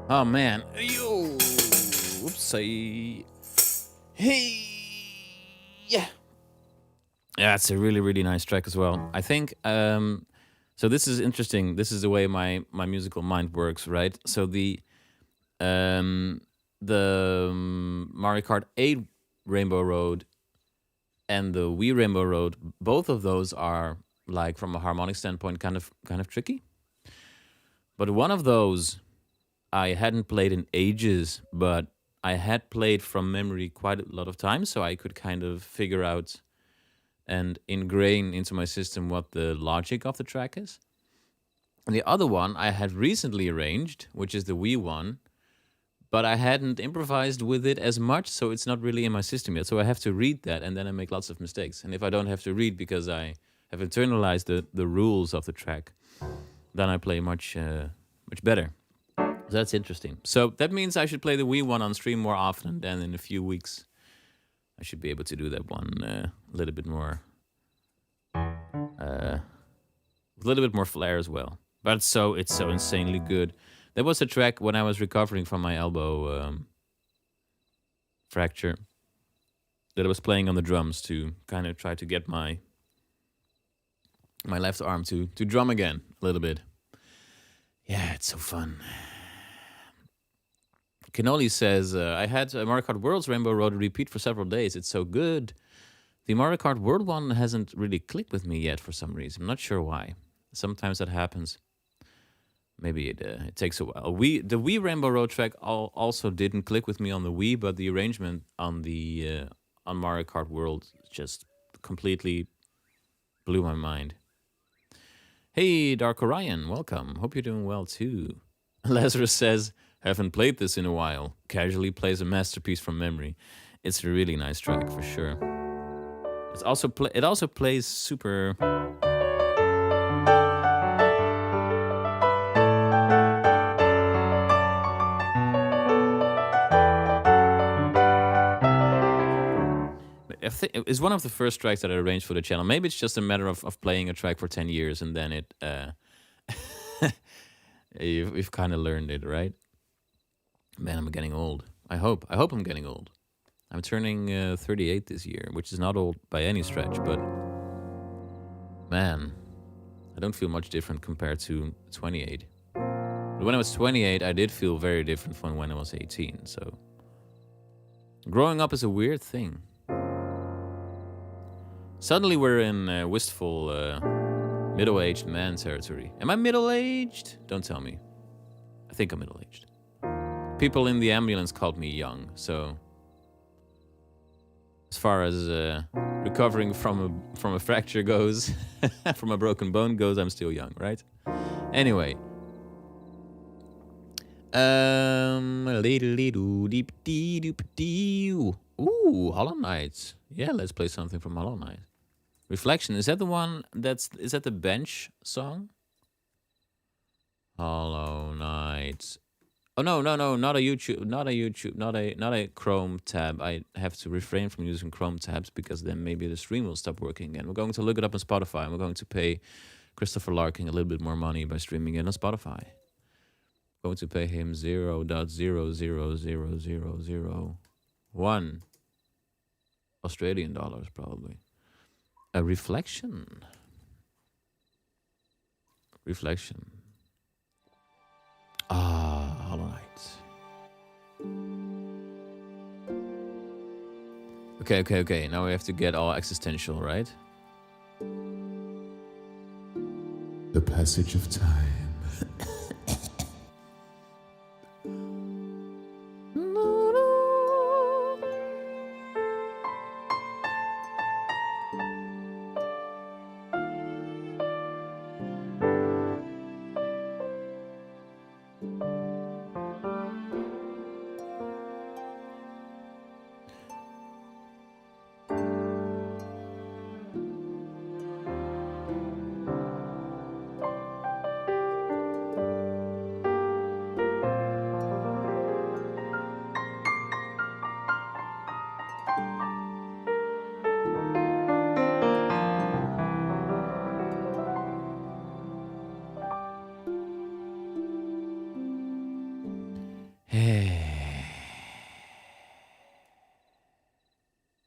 Oh man. Yo. Oopsie. Hey. Yeah. Yeah, it's a really, really nice track as well. I think so this is interesting. This is the way my musical mind works, right? So the Mario Kart 8 Rainbow Road and the Wii Rainbow Road, both of those are like from a harmonic standpoint kind of tricky. But one of those I hadn't played in ages, but I had played from memory quite a lot of times, so I could kind of figure out and ingrain into my system what the logic of the track is. And the other one I had recently arranged, which is the Wii one, but I hadn't improvised with it as much, so it's not really in my system yet. So I have to read that, and then I make lots of mistakes. And if I don't have to read because I have internalized the rules of the track, then I play much better. So that's interesting. So that means I should play the Wii one on stream more often. Then in a few weeks, I should be able to do that one a little bit more, a little bit more flair as well. But it's so insanely good. There was a track when I was recovering from my elbow fracture that I was playing on the drums to kind of try to get my my left arm to drum again a little bit. Yeah, it's so fun. Canoli says, I had Mario Kart World's Rainbow Road repeat for several days. It's so good. The Mario Kart World one hasn't really clicked with me yet for some reason. I'm not sure why. Sometimes that happens. Maybe it takes a while. The Wii Rainbow Road track also didn't click with me on the Wii, but the arrangement on the on Mario Kart World just completely blew my mind. Hey, Dark Orion, welcome. Hope you're doing well too. Lazarus says, haven't played this in a while. Casually plays a masterpiece from memory. It's a really nice track for sure. It also plays super. It's one of the first tracks that I arranged for the channel. Maybe it's just a matter of playing a track for 10 years and then it you've kind of learned it, right? Man, I'm getting old. I hope I'm getting old. I'm turning 38 this year, which is not old by any stretch, but man, I don't feel much different compared to 28. But when I was 28, I did feel very different from when I was 18, so growing up is a weird thing. Suddenly we're in wistful, middle-aged man territory. Am I middle-aged? Don't tell me. I think I'm middle-aged. People in the ambulance called me young, so as far as recovering from a fracture goes, from a broken bone goes, I'm still young, right? Anyway. Ooh, Hollow Knight. Yeah, let's play something from Hollow Knight. Reflection, is that the one is that the bench song? Hollow Knight. Oh no, not a YouTube, not a Chrome tab. I have to refrain from using Chrome tabs because then maybe the stream will stop working again. We're going to look it up on Spotify and we're going to pay Christopher Larkin a little bit more money by streaming it on Spotify. Going to pay him 0.000001 Australian dollars probably. A reflection. Ah, Hollow Knight. Okay. Now we have to get all existential, right? The passage of time.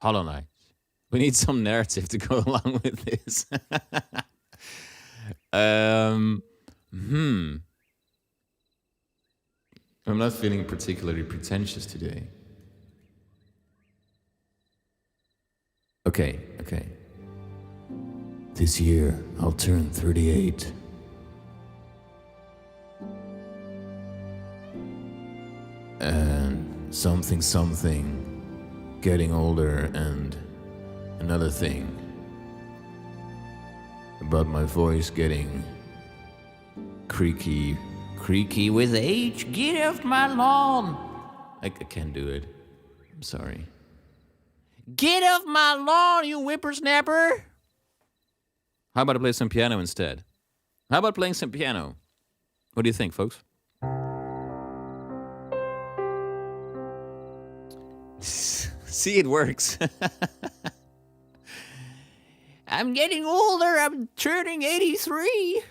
Hollow Knight. We need some narrative to go along with this. I'm not feeling particularly pretentious today. Okay. This year, I'll turn 38. And something. Getting older and another thing about my voice getting creaky with age. Get off my lawn. I can't do it. I'm sorry. Get off my lawn, you whippersnapper. How about I play some piano instead? How about playing some piano? What do you think, folks? See, it works. I'm getting older. I'm turning 83.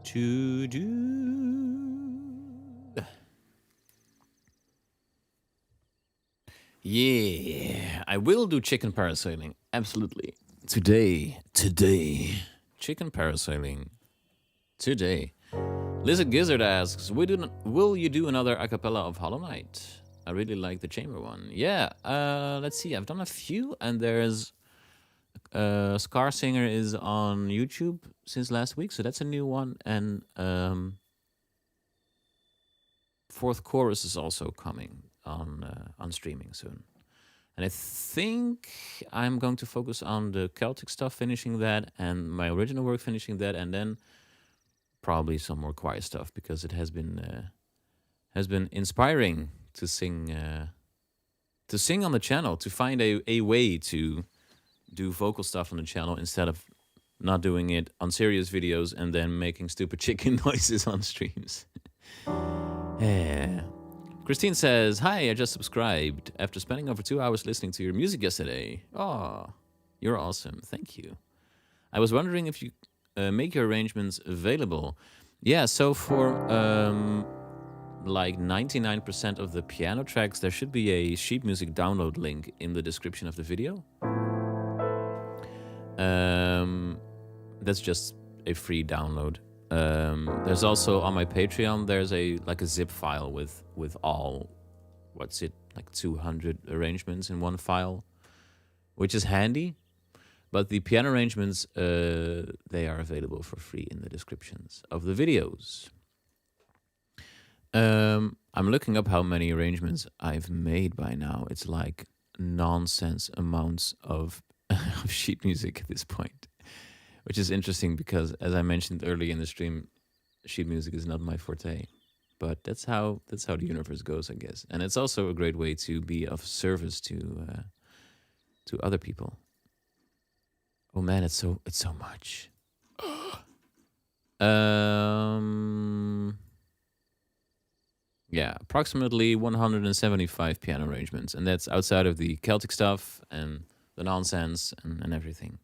to do. Yeah, I will do chicken parasailing. Absolutely. Today. Chicken parasailing. Today. Lizard Gizzard asks, will you do another a cappella of Hollow Knight? I really like the chamber one. Yeah, let's see. I've done a few, and there's Scar Singer is on YouTube since last week, so that's a new one. And fourth chorus is also coming on streaming soon. And I think I'm going to focus on the Celtic stuff, finishing that, and my original work, finishing that, and then probably some more choir stuff, because it has been inspiring to sing on the channel, to find a way to do vocal stuff on the channel instead of not doing it on serious videos and then making stupid chicken noises on streams. Yeah. Christine says, hi, I just subscribed after spending over 2 hours listening to your music yesterday. Oh, you're awesome. Thank you. I was wondering if you make your arrangements available. Yeah, so for like 99% of the piano tracks, there should be a sheet music download link in the description of the video. That's just a free download. There's also on my Patreon, there's a zip file with all, what's it, like 200 arrangements in one file, which is handy. But the piano arrangements, they are available for free in the descriptions of the videos. I'm looking up how many arrangements I've made by now. It's like nonsense amounts of sheet music at this point, which is interesting because, as I mentioned early in the stream, sheet music is not my forte. But that's how the universe goes, I guess. And it's also a great way to be of service to other people. Oh man, it's so much. Yeah, approximately 175 piano arrangements, and that's outside of the Celtic stuff and the nonsense and everything.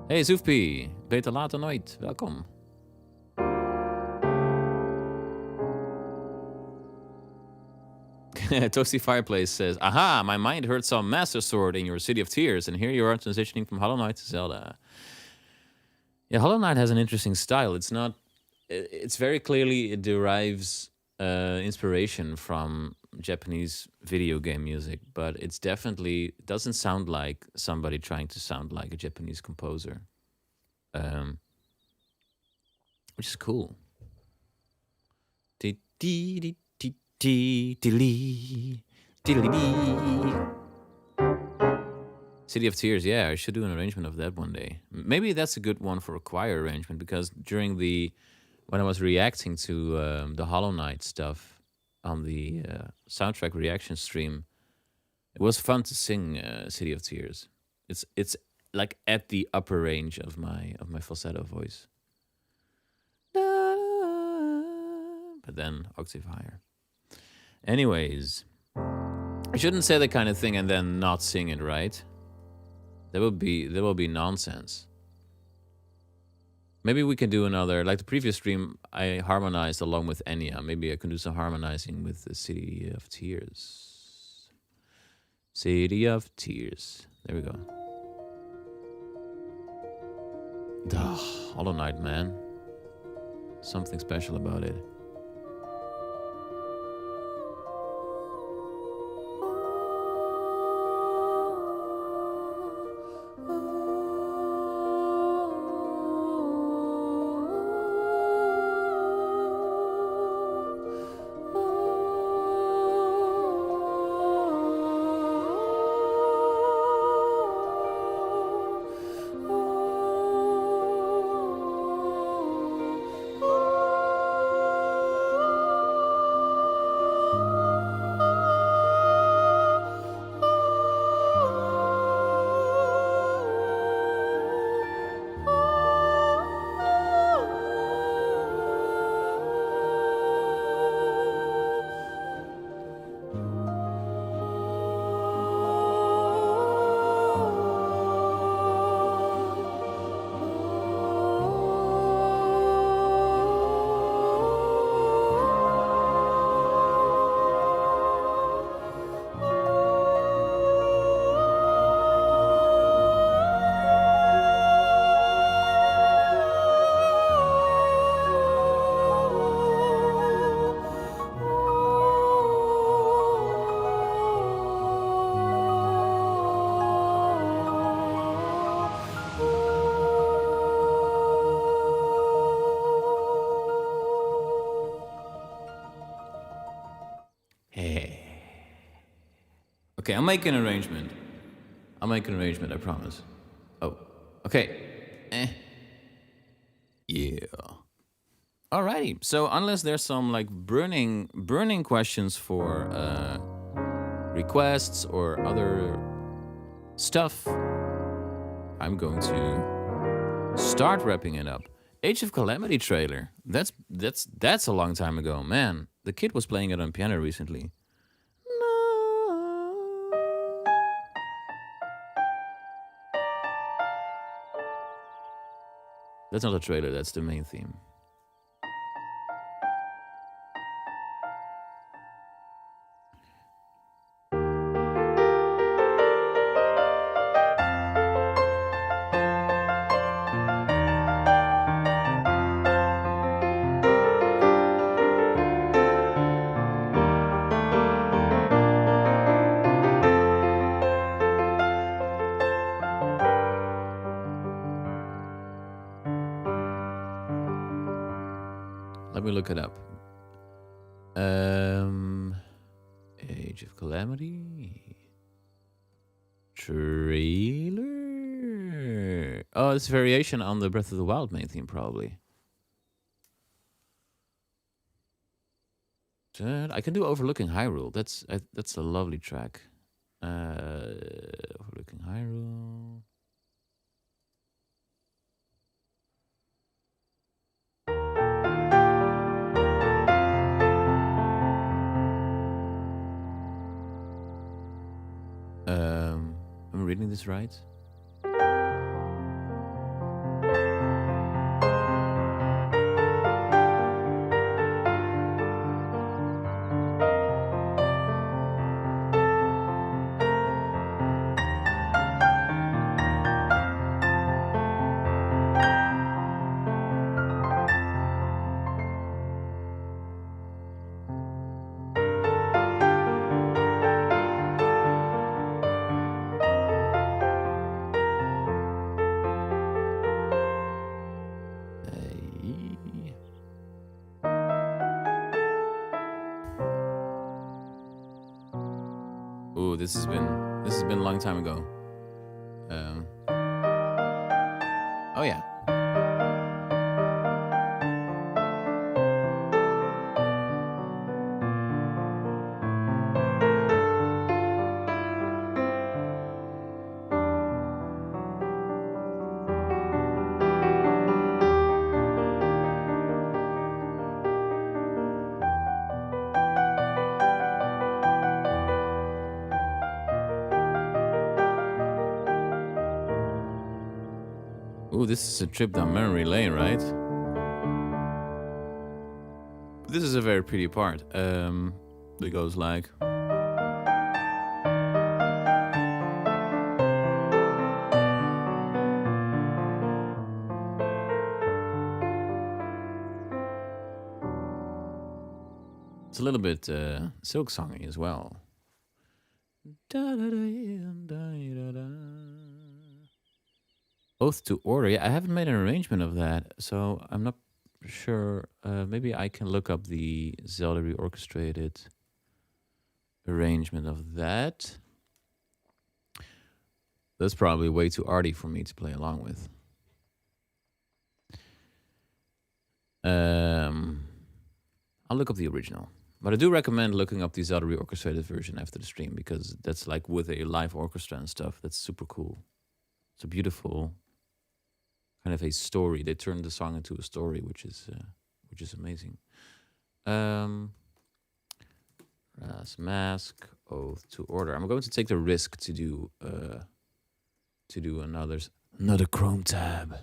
Hey Zoefpie, beter laat dan nooit. Welkom. Toasty Fireplace says, aha, my mind heard some Master Sword in your City of Tears, and here you are transitioning from Hollow Knight to Zelda. Yeah, Hollow Knight has an interesting style. It's very clearly, it derives inspiration from Japanese video game music, but it's definitely doesn't sound like somebody trying to sound like a Japanese composer, which is cool. City of Tears, yeah, I should do an arrangement of that one day. Maybe that's a good one for a choir arrangement, because when I was reacting to the Hollow Knight stuff on the soundtrack reaction stream, it was fun to sing City of Tears. It's like at the upper range of my falsetto voice, but then octave higher. Anyways, I shouldn't say that kind of thing and then not sing it, right? That will be nonsense. Maybe we can do another, like the previous stream, I harmonized along with Enya. Maybe I can do some harmonizing with the City of Tears. City of Tears. There we go. Duh, Hollow Knight, man. Something special about it. Okay, I'll make an arrangement. I'll make an arrangement, I promise. Oh, okay. Yeah. Alrighty. So unless there's some like burning questions for requests or other stuff, I'm going to start wrapping it up. Age of Calamity trailer. That's a long time ago, man. The kid was playing it on piano recently. That's not a trailer, that's the main theme. Let me look it up. Age of Calamity trailer. Oh, it's variation on the Breath of the Wild main theme, probably. I can do Overlooking Hyrule. That's a lovely track. Overlooking Hyrule. Am I reading this right? Ooh, this has been a long time ago. Oh yeah. Ooh, this is a trip down memory lane, right? This is a very pretty part. It goes like. It's a little bit Silksong-y as well. Oath to Order. Yeah, I haven't made an arrangement of that, so I'm not sure. Maybe I can look up the Zelda reorchestrated arrangement of that. That's probably way too arty for me to play along with. I'll look up the original. But I do recommend looking up the Zelda reorchestrated version after the stream, because that's like with a live orchestra and stuff. That's super cool. It's a beautiful kind of a story. They turned the song into a story, which is amazing. Ras Mask, Oath to Order. I'm going to take the risk to do another Chrome tab.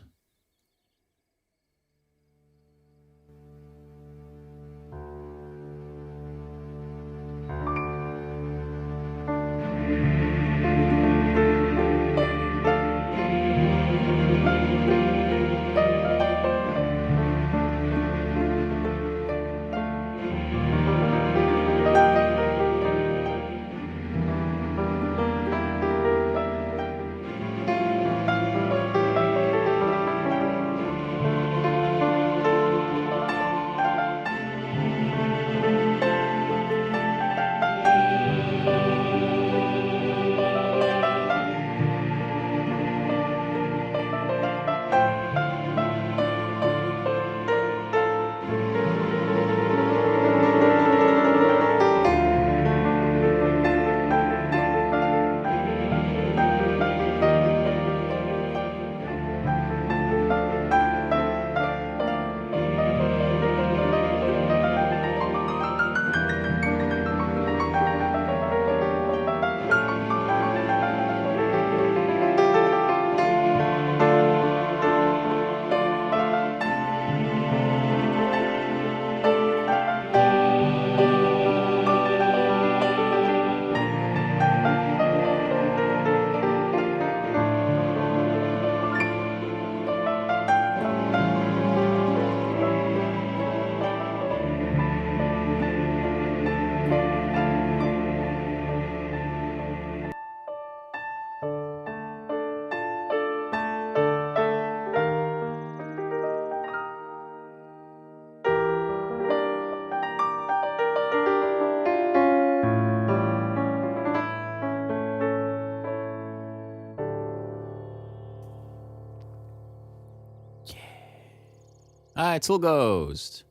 Tool Ghost.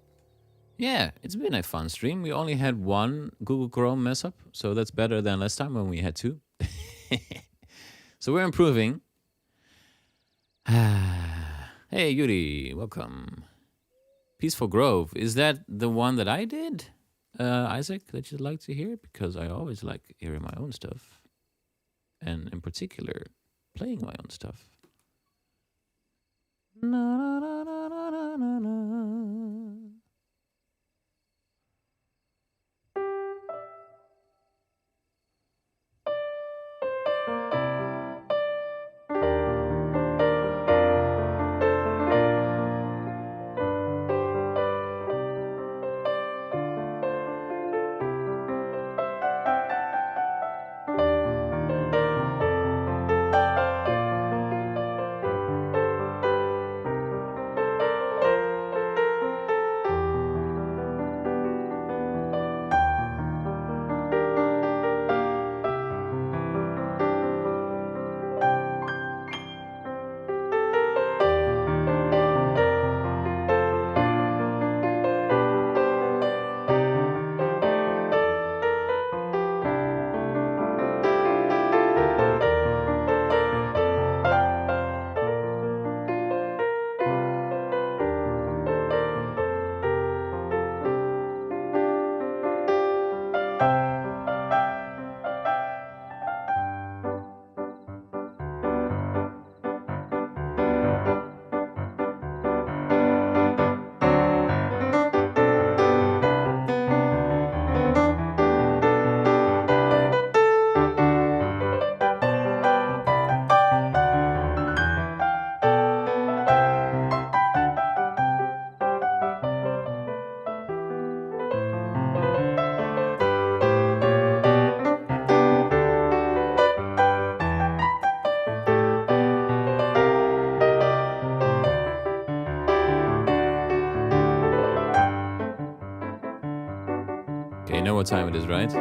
Yeah, it's been a fun stream. We only had one Google Chrome mess up, so that's better than last time when we had two. So we're improving. Hey, Yuri, welcome. Peaceful Grove. Is that the one that I did, Isaac, that you'd like to hear? Because I always like hearing my own stuff. And in particular, playing my own stuff. Na, na, na, na, na, na, na. Okay, you know what time it is, right?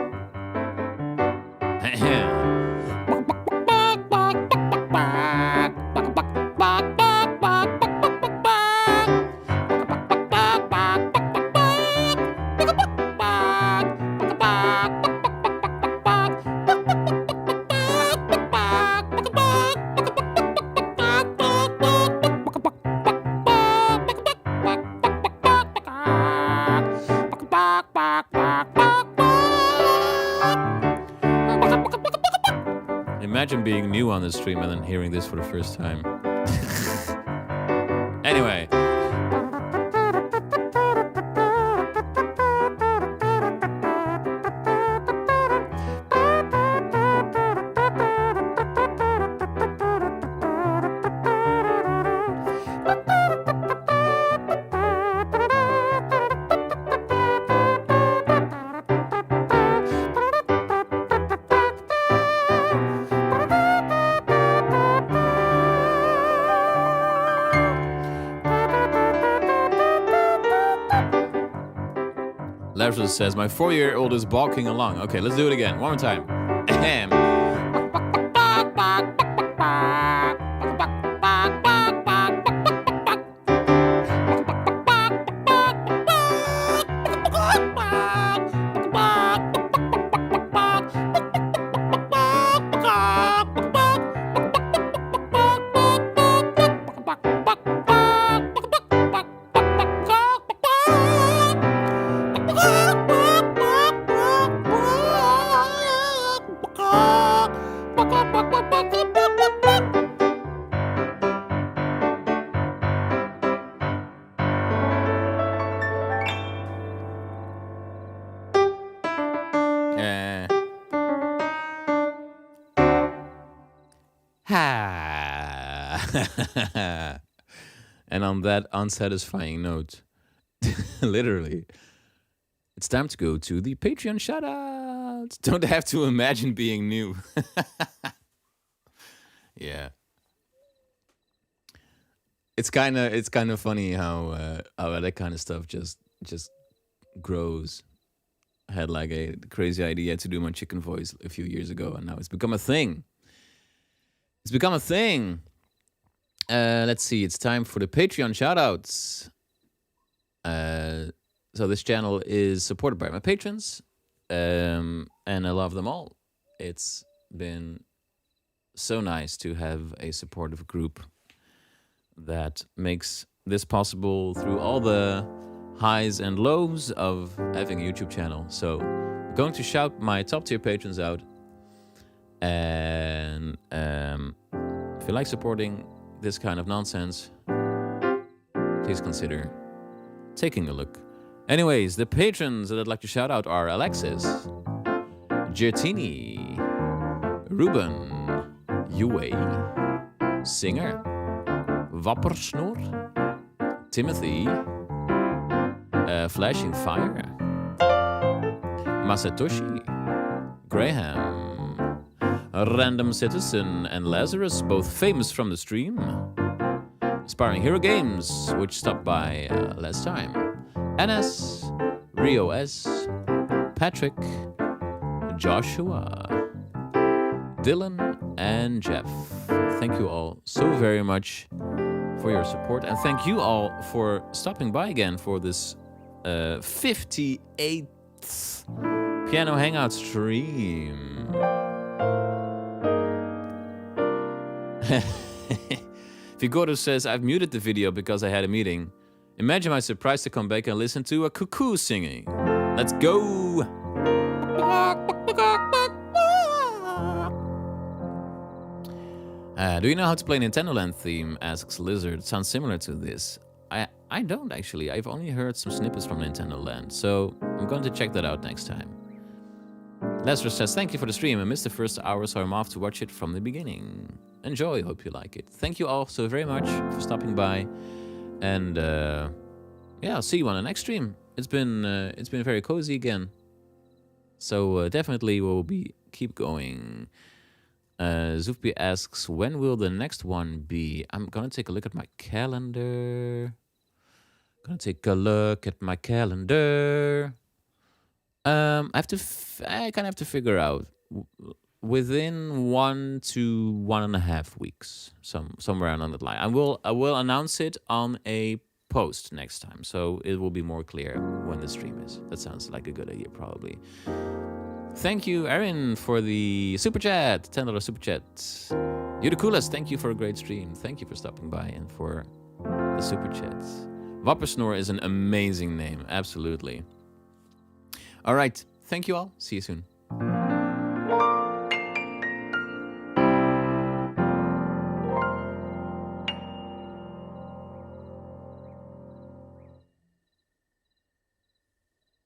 Imagine being new on the stream and then hearing this for the first time. Anyway. Lazarus says, my 4-year-old is balking along. Okay, let's do it again. One more time. Ahem. And on that unsatisfying note, literally, it's time to go to the Patreon shoutouts. Don't have to imagine being new. Yeah, it's kind of funny how that kind of stuff just grows. I had like a crazy idea to do my chicken voice a few years ago, and now it's become a thing. It's become a thing. Let's see. It's time for the Patreon shoutouts. So this channel is supported by my patrons, and I love them all. It's been so nice to have a supportive group that makes this possible through all the highs and lows of having a YouTube channel. So I'm going to shout my top tier patrons out. And if you like supporting this kind of nonsense, please consider taking a look. Anyways, the patrons that I'd like to shout out are Alexis, Gertini, Ruben, Yue, Singer, Wappersnoor, Timothy, Flashing Fire, Masatoshi, Graham, Random Citizen, and Lazarus, both famous from the stream. Aspiring Hero Games, which stopped by last time. NS, Rio S, Patrick, Joshua, Dylan, and Jeff. Thank you all so very much for your support, and thank you all for stopping by again for this 58th Piano Hangout stream. Vigoro says, I've muted the video because I had a meeting. Imagine my surprise to come back and listen to a cuckoo singing. Let's go! Do you know how to play Nintendo Land theme? Asks Lizard. Sounds similar to this. I don't actually. I've only heard some snippets from Nintendo Land, so I'm going to check that out next time. Lazarus says, thank you for the stream. I missed the first hour, so I'm off to watch it from the beginning. Enjoy, hope you like it. Thank you all so very much for stopping by. And yeah, I'll see you on the next stream. It's been very cozy again. So definitely we'll keep going. Zufbi asks, when will the next one be? I'm gonna take a look at my calendar. I kind of have to figure out within 1 to 1.5 weeks, somewhere along that line. I will announce it on a post next time, so it will be more clear when the stream is. That sounds like a good idea, probably. Thank you, Erin, for the super chat, $10 super chat. You're the coolest. Thank you for a great stream. Thank you for stopping by and for the super chats. Wappersnoor is an amazing name, absolutely. All right, thank you all. See you soon.